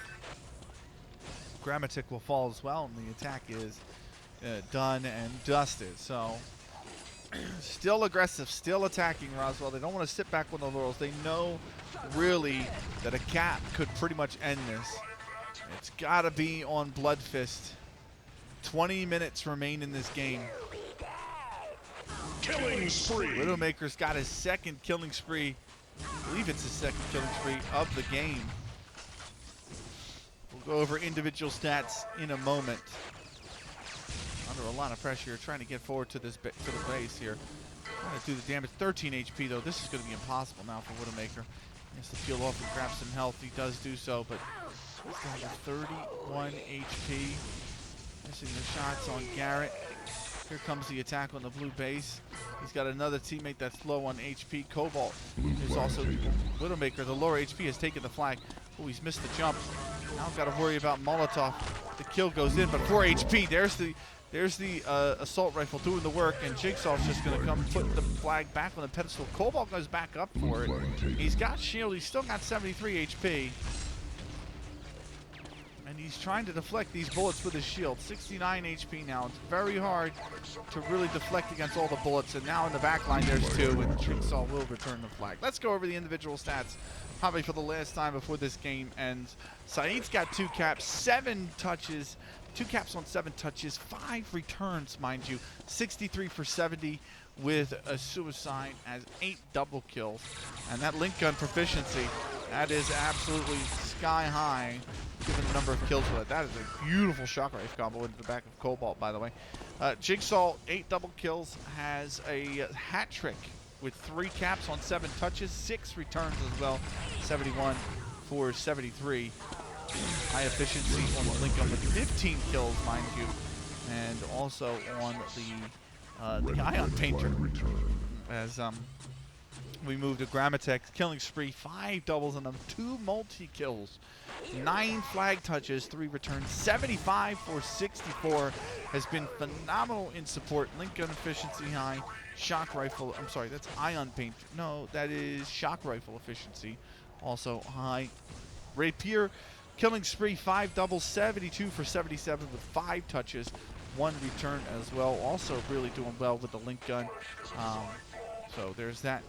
S1: Grammatic will fall as well, and the attack is done and dusted. So still aggressive, still attacking Roswell. They don't want to sit back on the laurels. They know really that a cap could pretty much end this. It's got to be on Bloodfist. 20 minutes remain in this game.
S2: Killing spree.
S1: Widowmaker's got his second killing spree. I believe it's his second killing spree of the game. We'll go over individual stats in a moment. Under a lot of pressure, trying to get forward to this to the base here. Trying to do the damage. 13 HP though. This is going to be impossible now for Widowmaker. He has to peel off and grab some health. He does do so, but he's down to 31 HP. Missing the shots on Garrett. Here comes the attack on the blue base. He's got another teammate that's low on HP. Cobalt is also Widowmaker. The lower HP has taken the flag. Oh, he's missed the jump. Now I've got to worry about Molotov. The kill goes in, but 4 HP. There's the assault rifle doing the work, and Jigsaw's just going to come put the flag back on the pedestal. Cobalt goes back up for it. He's got shield. He's still got 73 HP. And he's trying to deflect these bullets with his shield. 69 HP now. It's very hard to really deflect against all the bullets. And now in the back line, there's 2, and Jigsaw will return the flag. Let's go over the individual stats, probably for the last time before this game ends. Saeed's got 2 caps, 7 touches, 2 caps on 7 touches, 5 returns, mind you. 63 for 70 with a suicide, as 8 double kills. And that link gun proficiency, that is absolutely sky high, given the number of kills with it. That is a beautiful shockwave combo into the back of Cobalt, by the way. Jigsaw, 8 double kills, has a hat trick with 3 caps on 7 touches, 6 returns as well, 71 for 73. High efficiency on the link gun with 15 kills, mind you, and also on the ion painter, as we move to Grammatek, killing spree, 5 doubles on them, 2 multi-kills, 9 flag touches, 3 returns, 75 for 64, has been phenomenal in support. Link gun efficiency high, shock rifle, I'm sorry, that's ion paint, no, that is shock rifle efficiency, also high. Rapier, killing spree, 5 doubles, 72 for 77 with 5 touches, 1 return as well. Also really doing well with the link gun. So there's that.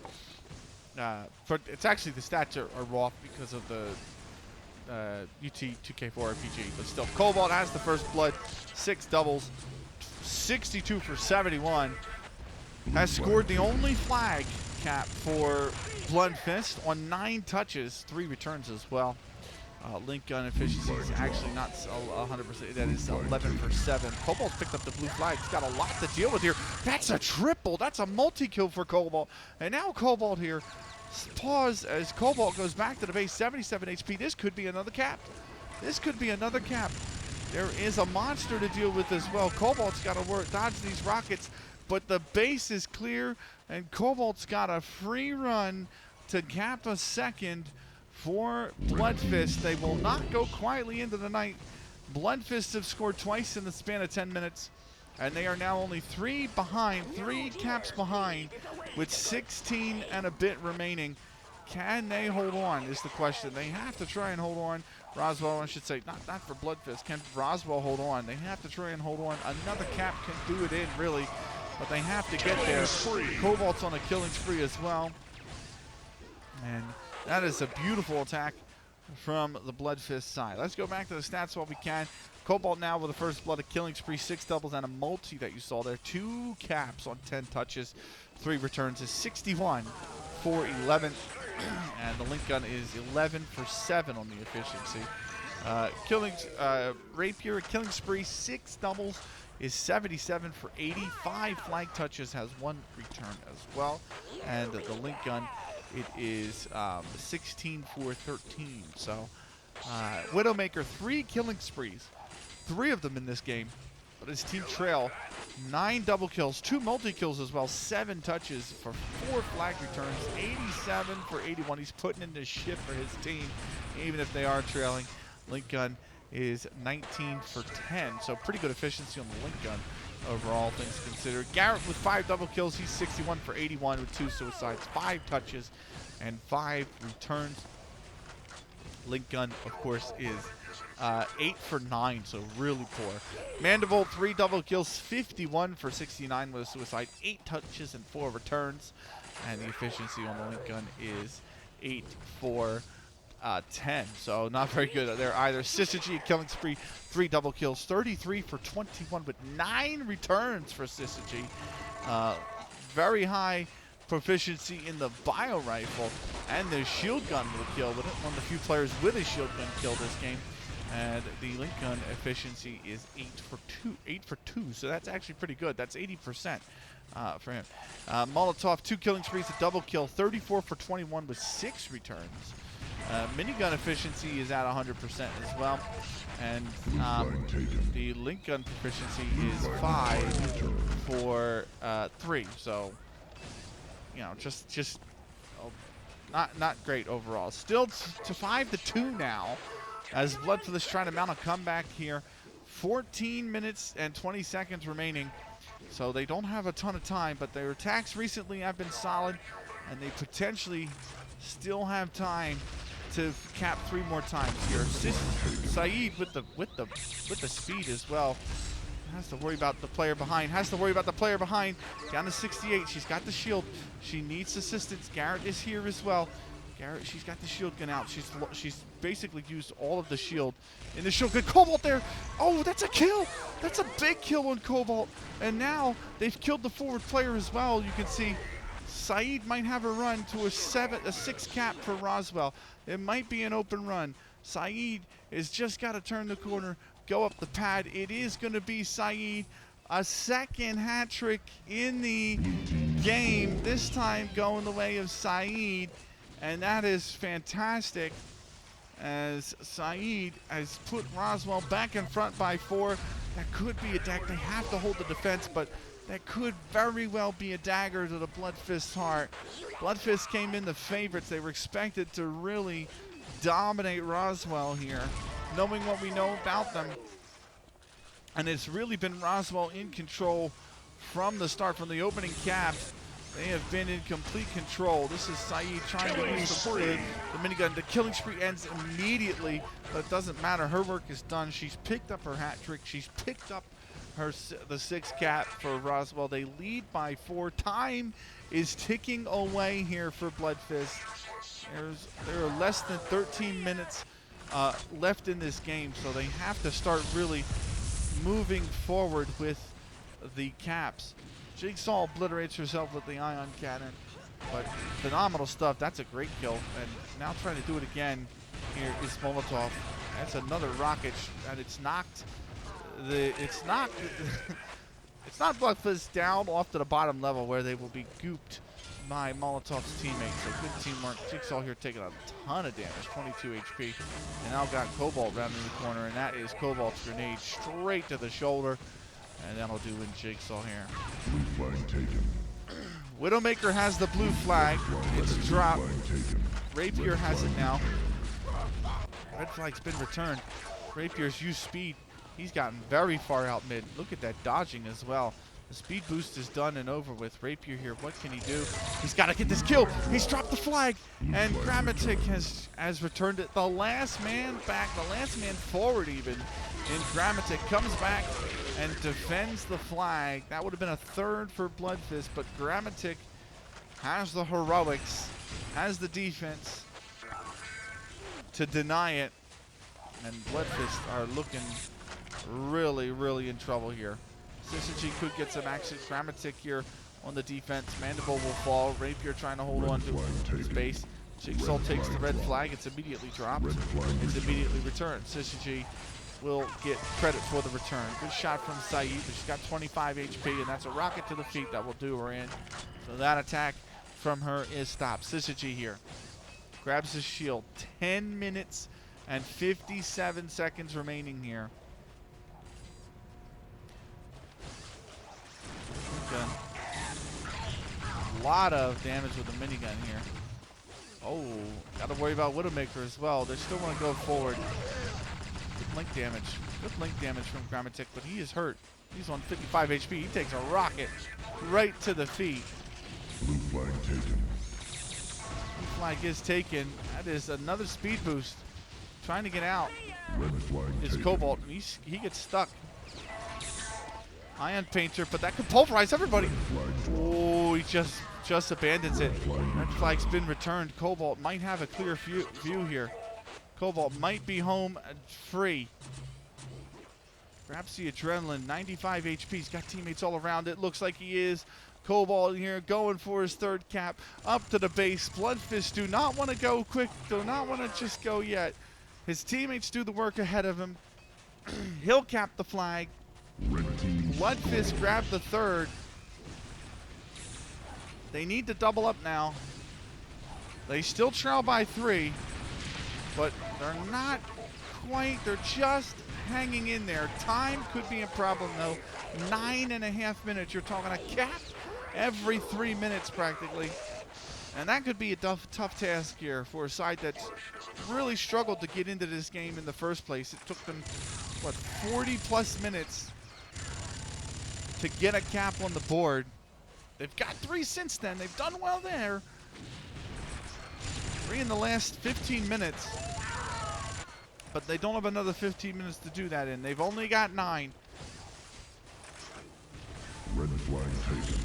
S1: But it's actually the stats are off because of the UT 2K4 RPG. But still, Cobalt has the first blood, 6 doubles, 62 for 71. Has scored the only flag cap for Bloodfist on 9 touches, 3 returns as well. Link gun efficiency is actually not 100%. That is 11 for 7. Cobalt's picked up the blue flag. He's got a lot to deal with here. That's a triple. That's a multi-kill for Cobalt. And now Cobalt here. Pause as Cobalt goes back to the base. 77 HP. This could be another cap. This could be another cap. There is a monster to deal with as well. Cobalt's got to dodge these rockets, but the base is clear, and Cobalt's got a free run to cap a second for Bloodfist. They will not go quietly into the night. Bloodfist have scored twice in the span of 10 minutes, and they are now only 3 caps behind, with 16 and a bit remaining. Can they hold on is the question. They have to try and hold on. Roswell, I should say, not for Bloodfist. Can Roswell hold on? They have to try and hold on. Another cap can do it in, really, but they have to get there. Cobalt's on a killing spree as well. And that is a beautiful attack from the Bloodfist side. Let's go back to the stats while we can. Cobalt now with the first blood, a killing spree, 6 doubles and a multi that you saw there. 2 caps on 10 touches, 3 returns is 61 for 11. And the link gun is 11 for 7 on the efficiency. Rapier, killing spree, 6 doubles is 77 for 85 flag touches, has 1 return as well. And the link gun, it is 16 for 13. So Widowmaker, 3 killing sprees, 3 of them in this game. But his team trail 9 double kills, 2 multi-kills as well, 7 touches for 4 flag returns, 87 for 81. He's putting in the shit for his team, even if they are trailing. Link gun is 19 for 10. So pretty good efficiency on the link gun overall, things considered. Garrett with 5 double kills. He's 61 for 81 with 2 suicides, 5 touches, and 5 returns. Link gun, of course, is 8 for 9, so really poor. Mandible, 3 double kills, 51 for 69 with a suicide, 8 touches and 4 returns. And the efficiency on the link gun is 8 for 10. So not very good there either. Syzygy, killing spree, 3 double kills, 33 for 21 with 9 returns for Syzygy. Very high proficiency in the bio rifle, and the shield gun will kill. One of the few players with a shield gun kill this game. And the link gun efficiency is 8 for 2. So that's actually pretty good. That's 80% for him. Molotov, 2 killing sprees, a double kill, 34 for 21 with 6 returns. Minigun efficiency is at 100% as well. And the link gun proficiency is 5 for 3. So, you know, just not great overall. Still to 5-2 now, as Bloodfist is trying to mount a comeback here. 14 minutes and 20 seconds remaining, so they don't have a ton of time, but their attacks recently have been solid, and they potentially still have time to cap 3 more times here. Saeed with the speed as well. Has to worry about the player behind. Down to 68. She's got the shield. She needs assistance. Garrett is here as well. Garrett, she's got the shield gun out. She's basically used all of the shield in the shield gun. Cobalt there. Oh, that's a kill. That's a big kill on Cobalt. And now they've killed the forward player as well. You can see Saeed might have a run to a 6 cap for Roswell. It might be an open run. Saeed has just got to turn the corner, go up the pad. It is going to be Saeed. A second hat trick in the game. This time going the way of Saeed. And that is fantastic, as Saeed has put Roswell back in front by 4. That could be a dagger. They have to hold the defense, but that could very well be a dagger to the Bloodfist's heart. Bloodfist came in the favorites. They were expected to really dominate Roswell here, knowing what we know about them. And it's really been Roswell in control from the start, from the opening caps. They have been in complete control. This is Saeed trying to use the minigun. The killing spree ends immediately, but it doesn't matter. Her work is done. She's picked up her hat trick. She's picked up the 6 cap for Roswell. They lead by 4. Time is ticking away here for Bloodfist. There are less than 13 minutes left in this game, so they have to start really moving forward with the caps. Jigsaw obliterates herself with the ion cannon, but phenomenal stuff. That's a great kill, and now trying to do it again here is Molotov. That's another rocket, and it's knocked it's not Bloodfist down off to the bottom level where they will be gooped by Molotov's teammates. So good teamwork. Jigsaw here taking a ton of damage, 22 HP, and now got Cobalt rounding the corner, and that is Cobalt's grenade straight to the shoulder. And that'll do in Jigsaw here.
S2: Blue flag taken.
S1: Widowmaker has the blue flag. It's dropped. Rapier has it now. Red flag's been returned. Rapier's used speed. He's gotten very far out mid. Look at that dodging as well. The speed boost is done and over with. Rapier here, what can he do? He's got to get this kill. He's dropped the flag. And Grammatic has returned it. The last man back, the last man forward even. And Grammatic comes back and defends the flag. That would have been a 3rd for Bloodfist, but Grammatic has the heroics, has the defense to deny it. And Bloodfist are looking really, really in trouble here. Syzygy could get some action. Grammatic here on the defense. Mandible will fall. Rapier trying to hold on to his base. Jigsaw takes the red flag. It's immediately dropped. It's immediately returned. Syzygy will get credit for the return. Good shot from Saeed, but she's got 25 HP, and that's a rocket to the feet that will do her in. So that attack from her is stopped. Syzygy here grabs his shield. 10 minutes and 57 seconds remaining here. Okay. A lot of damage with the minigun here. Oh, got to worry about Widowmaker as well. They still want to go forward. The link damage. Good link damage from Grammatic, but he is hurt. He's on 55 HP. He takes a rocket right to the feet.
S2: Blue flag taken.
S1: Blue flag is taken. That is another speed boost. Trying to get out
S2: Red flag
S1: is
S2: taken.
S1: Cobalt. He gets stuck. Ion Painter, but that could pulverize everybody. Oh, he just abandons it. Red flag's been returned. Cobalt might have a clear view here. Cobalt might be home free. Grabs the adrenaline, 95 HP. He's got teammates all around it. Looks like he is. Cobalt here going for his third cap. Up to the base. Bloodfist do not want to go quick. Do not want to just go yet. His teammates do the work ahead of him. He'll cap the flag.
S2: Red team
S1: Bloodfist grabbed the third. They need to double up now. They still trail by 3, but they're not quite. They're just hanging in there. Time could be a problem, though. 9.5 minutes. You're talking a cap every 3 minutes practically. And that could be a tough task here for a side that's really struggled to get into this game in the first place. It took them, what, 40+ minutes to get a cap on the board. They've got 3 since then. They've done well there. 3 in the last 15 minutes. But they don't have another 15 minutes to do that in. They've only got 9.
S2: red flag taken.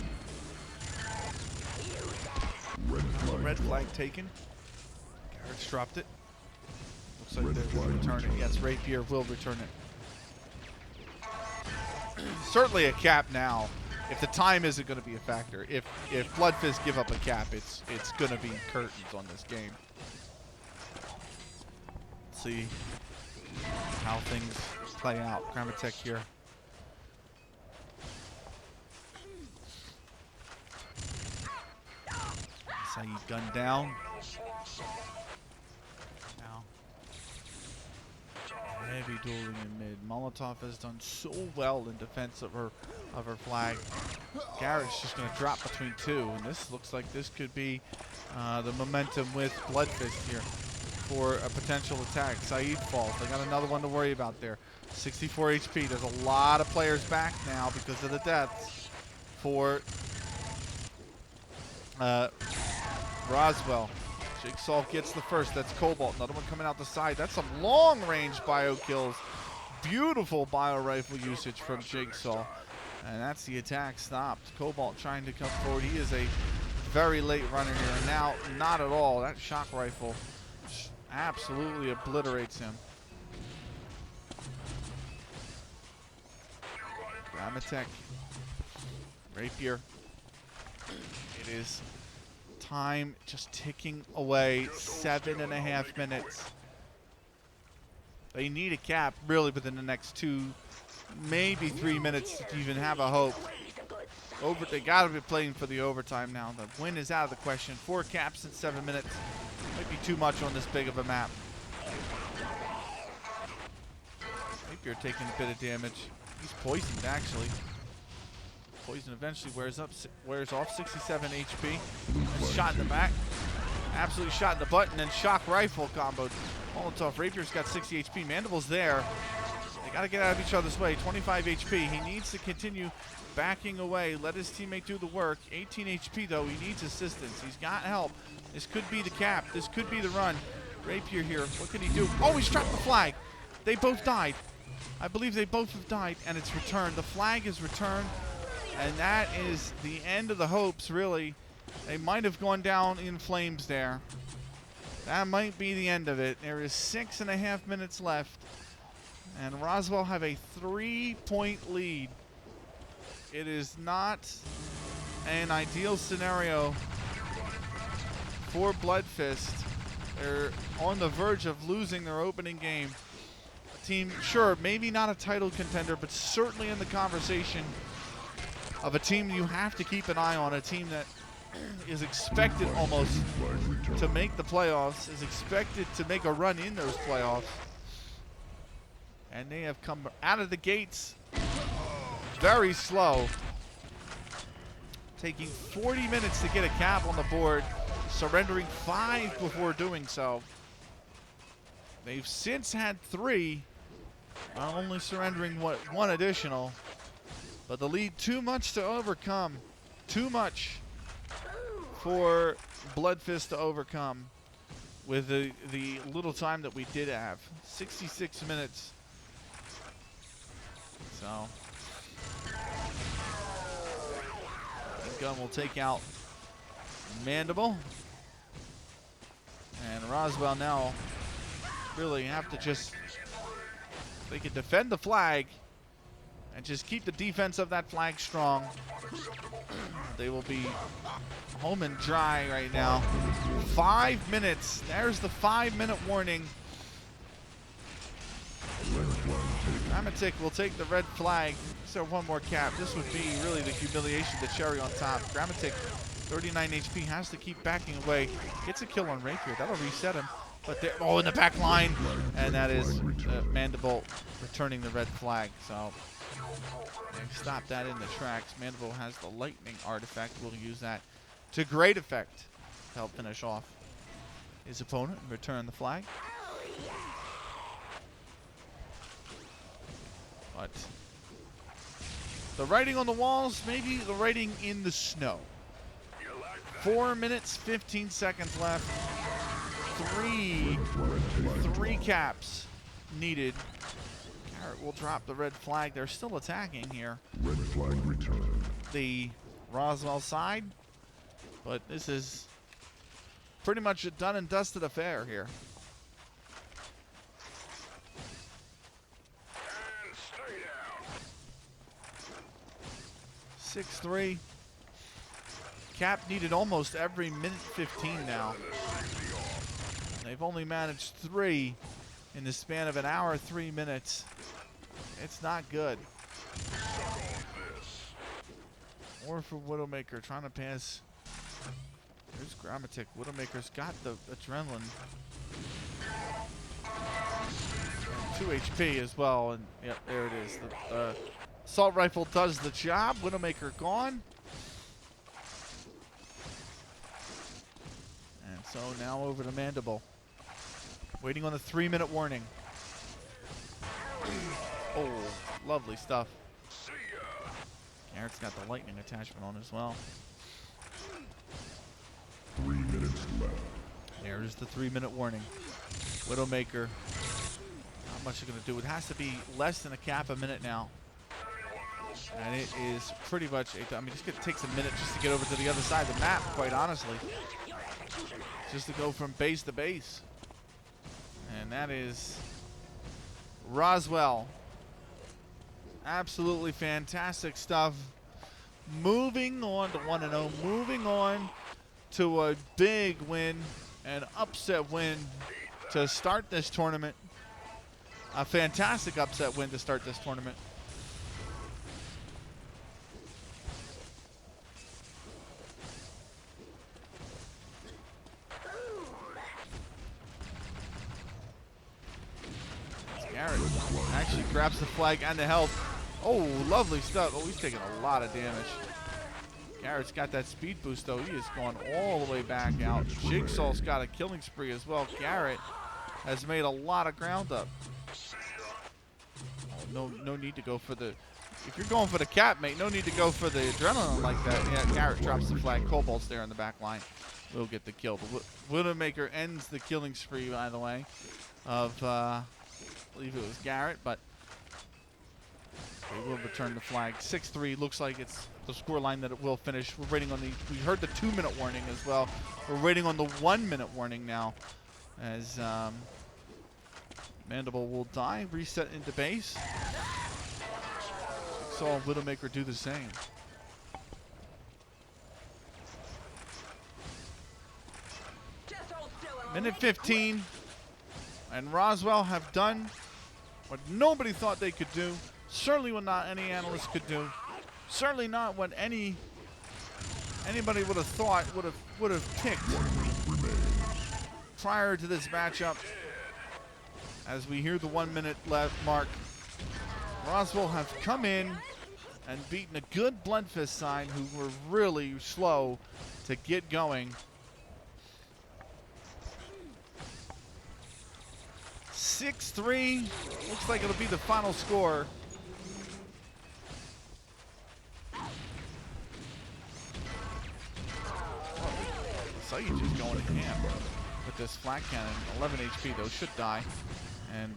S1: Red flag taken. Garrett's dropped it. Looks like
S2: Red
S1: they're going to
S2: flag
S1: return it.
S2: returned.
S1: Yes, Rapier will return it. Certainly a cap now. If the time isn't going to be a factor. If Bloodfist give up a cap, it's going to be curtains on this game. Let's see how things play out. Grammatek here. Saeed gunned down. Now, heavy dueling in mid. Molotov has done so well in defense of her flag. Garrett's just going to drop between 2, and this looks like this could be the momentum with Bloodfist here for a potential attack. Saeed falls. They got another one to worry about there. 64 HP. There's a lot of players back now because of the deaths for Roswell. Jigsaw gets the first. That's Cobalt. Another one coming out the side. That's some long-range bio kills. Beautiful bio rifle usage from Jigsaw. And that's the attack stopped. Cobalt trying to come forward. He is a very late runner here. And now, not at all. That shock rifle absolutely obliterates him. Grammatek. Rapier. It is time just ticking away. 7.5 minutes. They need a cap really within the next 2, maybe 3 minutes to even have a hope. They gotta be playing for the overtime now. The win is out of the question. 4 caps in 7 minutes. Might be too much on this big of a map. Rapier taking a bit of damage. He's poisoned actually. Poison eventually wears off. 67 HP. And shot in the back. Absolutely shot in the butt, and then shock rifle comboed. Molotov. Rapier's got 60 HP. Mandible's there. They got to get out of each other's way. 25 HP. He needs to continue backing away. Let his teammate do the work. 18 HP though. He needs assistance. He's got help. This could be the cap. This could be the run. Rapier here. What can he do? Oh, he's dropped the flag. They both died. I believe they both have died, and it's returned. The flag is returned, and that is the end of the hopes, really. They might have gone down in flames there. That might be the end of it. There is 6.5 minutes left, and Roswell have a 3-point lead. It is not an ideal scenario for Bloodfist. They're on the verge of losing their opening game. A team, sure, maybe not a title contender, but certainly in the conversation of a team you have to keep an eye on, a team that is expected almost to make the playoffs, is expected to make a run in those playoffs. And they have come out of the gates very slow, taking 40 minutes to get a cap on the board, surrendering 5 before doing so. They've since had 3, Not only surrendering one additional, but the lead too much to overcome. Too much for Bloodfist to overcome with the little time that we did have. 66 minutes. So the gun will take out Mandible. And Roswell now really have to just, they can defend the flag and just keep the defense of that flag strong. They will be home and dry right now. 5 minutes. There's the 5-minute warning. Gramatic will take the red flag. So one more cap. This would be really the humiliation, the cherry on top. Gramatic, 39 HP, has to keep backing away. Gets a kill on Rapier. That'll reset him. But they're in the back line. And that is Mandible returning the red flag. So they stop that in the tracks. Mandible has the lightning artifact. We'll use that to great effect to help finish off his opponent and return the flag. But the writing on the walls, maybe the writing in the snow. 4 minutes, 15 seconds left. Three caps needed. Garrett will drop the red flag. They're still attacking here.
S2: Red flag returned.
S1: The Roswell side. But this is pretty much a done and dusted affair here.
S3: And stay down.
S1: 6-3. Cap needed almost every minute 15 now. They've only managed 3 in the span of an hour, 3 minutes. It's not good. Or for Widowmaker trying to pass. There's Gramatic. Widowmaker's got the adrenaline. And 2 HP as well. And yep, there it is. The assault rifle does the job. Widowmaker gone. And so now over to Mandible. Waiting on the 3-minute warning. Oh, lovely stuff. Garrett's got the lightning attachment on as well.
S2: 3 minutes left.
S1: There's the 3-minute warning. Widowmaker. Not much is going to do. It has to be less than a cap a minute now. And it is pretty much, I mean, it takes a minute just to get over to the other side of the map, quite honestly. Just to go from base to base. And that is Roswell. Absolutely fantastic stuff. Moving on to 1-0. Moving on to a big win, an upset win to start this tournament. A fantastic upset win to start this tournament. Garrett actually grabs the flag and the health. Oh, lovely stuff. Oh, he's taking a lot of damage. Garrett's got that speed boost, though. He is going all the way back out. Jigsaw's got a killing spree as well. Garrett has made a lot of ground up. Oh, no need to go for the... If you're going for the cap, mate, no need to go for the adrenaline like that. Yeah, Garrett drops the flag. Cobalt's there in the back line. Will get the kill. But Widowmaker ends the killing spree, by the way, of... I believe it was Garrett, but they will return the flag. 6-3 looks like it's the scoreline that it will finish. We're waiting on we heard the 2-minute warning as well. We're waiting on the 1-minute warning now as Mandible will die, reset into base. Saw Widowmaker do the same. Minute 15, and Roswell have done what nobody thought they could do. Certainly what not any analyst could do. Certainly not what anybody would have thought would have picked prior to this matchup. As we hear the 1-minute left mark, Roswell have come in and beaten a good Bloodfist side who were really slow to get going. 6-3. Looks like it'll be the final score. Saeed just going ham with this flat cannon. 11 HP though, should die. And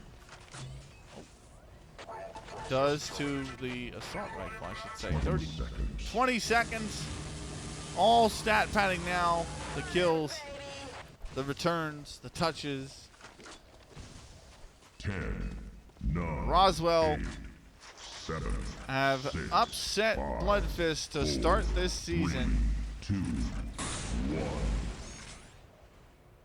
S1: does to the assault rifle, I should say. 20 seconds. All stat padding now. The kills, the returns, the touches.
S2: 10, 9,
S1: Roswell
S2: 8, 7,
S1: have
S2: 6,
S1: upset
S2: 5,
S1: Bloodfist to start this season.
S2: 3, 2, 1.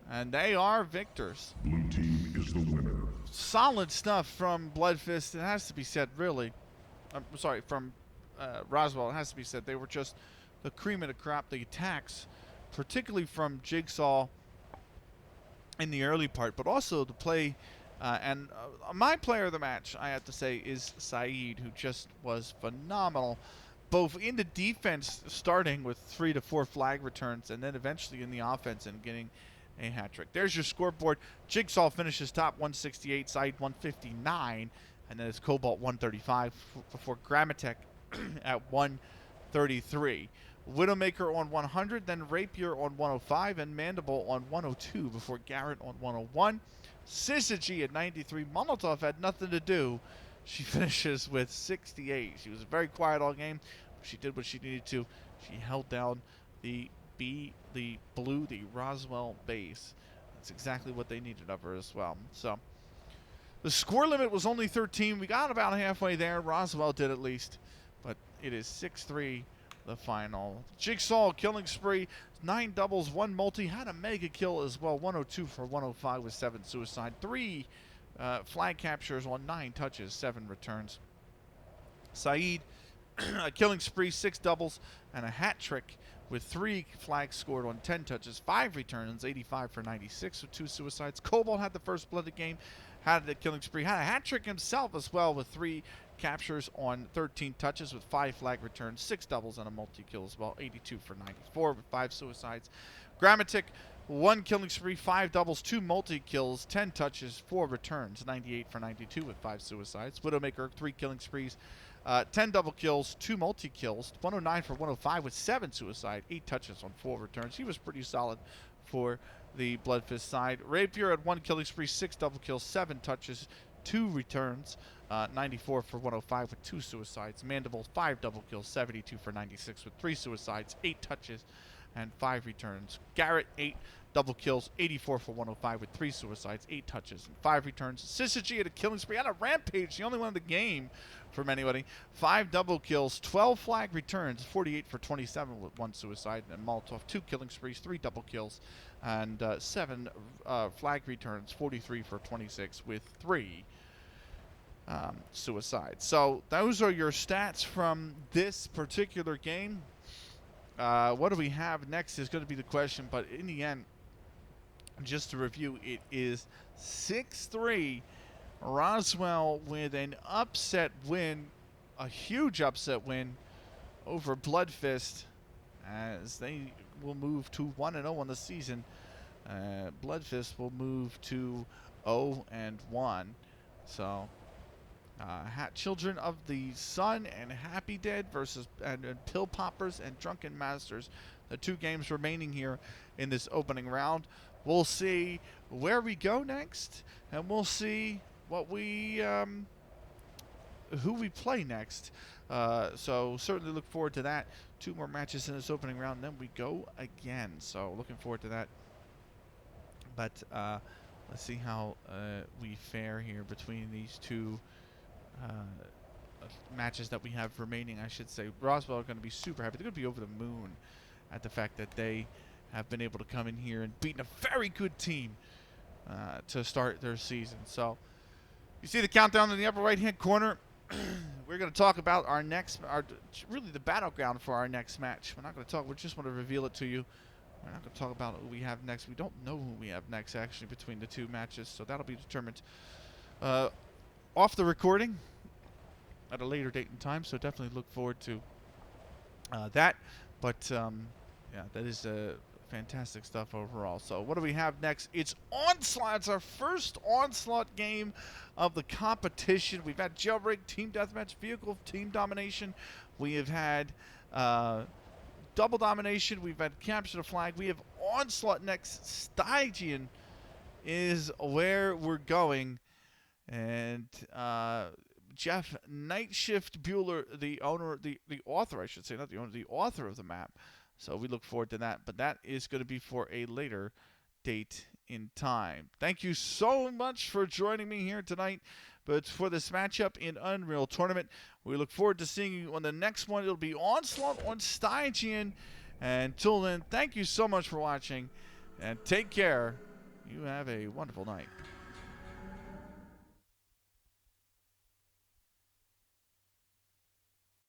S1: And they are victors.
S2: Blue team is the winner.
S1: Solid stuff from Bloodfist. It has to be said, really. I'm sorry, from Roswell. It has to be said. They were just the cream of the crop. The attacks, particularly from Jigsaw in the early part, but also the play. And my player of the match, I have to say, is Saeed, who just was phenomenal, both in the defense, starting with 3 to 4 flag returns, and then eventually in the offense and getting a hat trick. There's your scoreboard. Jigsaw finishes top 168, Saeed 159, and then it's Cobalt 135 before Grammatek at 133. Widowmaker on 100, then Rapier on 105, and Mandible on 102 before Garrett on 101. Syzygy at 93. Molotov had nothing to do. She finishes with 68. She was very quiet all game. She did what she needed to. She held down the Roswell base. That's exactly what they needed of her as well. So the score limit was only 13. We got about halfway there. Roswell did at least. But it is 6-3 the final. Jigsaw killing spree. 9 doubles, 1 multi. Had a mega kill as well. 102 for 105 with 7 suicide. 3 flag captures on 9 touches, 7 returns. Saeed, a killing spree, 6 doubles, and a hat trick with 3 flags scored on 10 touches, 5 returns, 85 for 96 with 2 suicides. Cobalt had the first blood of the game, had the killing spree, had a hat trick himself as well with 3 captures on 13 touches with 5 flag returns, 6 doubles, and a multi-kill as well, 82 for 94 with 5 suicides. Grammatek, 1 killing spree, 5 doubles, 2 multi-kills, 10 touches, 4 returns, 98 for 92 with 5 suicides. Widowmaker, 3 killing sprees, 10 double kills, 2 multi-kills, 109 for 105 with 7 suicide, 8 touches on 4 returns. He was pretty solid for the Bloodfist side. Rapier had 1 killing spree, 6 double kills, 7 touches, 2 returns, 94 for 105 with 2 suicides. Mandible, 5 double kills, 72 for 96 with 3 suicides, 8 touches, and 5 returns. Garrett, 8 double kills, 84 for 105 with 3 suicides, 8 touches, and 5 returns. Syzygy had a killing spree, had a rampage, the only one in the game from anybody. 5 double kills, 12 flag returns, 48 for 27 with 1 suicide, and Molotov, 2 killing sprees, 3 double kills, and 7 flag returns, 43 for 26 with 3 suicides. So those are your stats from this particular game. What do we have next is going to be the question, but in the end, just to review, it is 6-3. Roswell with an upset win, a huge upset win over Bloodfist, as they will move to 1-0 on the season. Bloodfist will move to 0-1. So, Children of the Sun and Happy Dead versus and Pill Poppers and Drunken Masters, the 2 games remaining here in this opening round. We'll see where we go next, and we'll see what we who we play next. So certainly look forward to that. 2 more matches in this opening round, and then we go again. So looking forward to that. But let's see how we fare here between these 2 matches that we have remaining, I should say. Roswell are going to be super happy. They're going to be over the moon at the fact that they have been able to come in here and beat a very good team to start their season. So you see the countdown in the upper right hand corner. We're going to talk about our next, really the battleground for our next match. We're not going to talk, we just want to reveal it to you. We're not going to talk about who we have next. We don't know who we have next, actually, between the 2 matches, so that'll be determined off the recording at a later date and time, so definitely look forward to that. But yeah, that is fantastic stuff overall. So what do we have next? It's Onslaught. It's our first Onslaught game of the competition. We've had Jailbreak, Team Deathmatch, Vehicle, Team Domination. We have had Double Domination. We've had Capture the Flag. We have Onslaught next. Stygian is where we're going. And Jeff Night Shift Bueller, the owner, the author, I should say, not the owner, the author of the map. So we look forward to that. But that is going to be for a later date in time. Thank you so much for joining me here tonight. But for this matchup in Unreal Tournament, we look forward to seeing you on the next one. It'll be Onslaught on Stygian. And until then, thank you so much for watching. And take care. You have a wonderful night.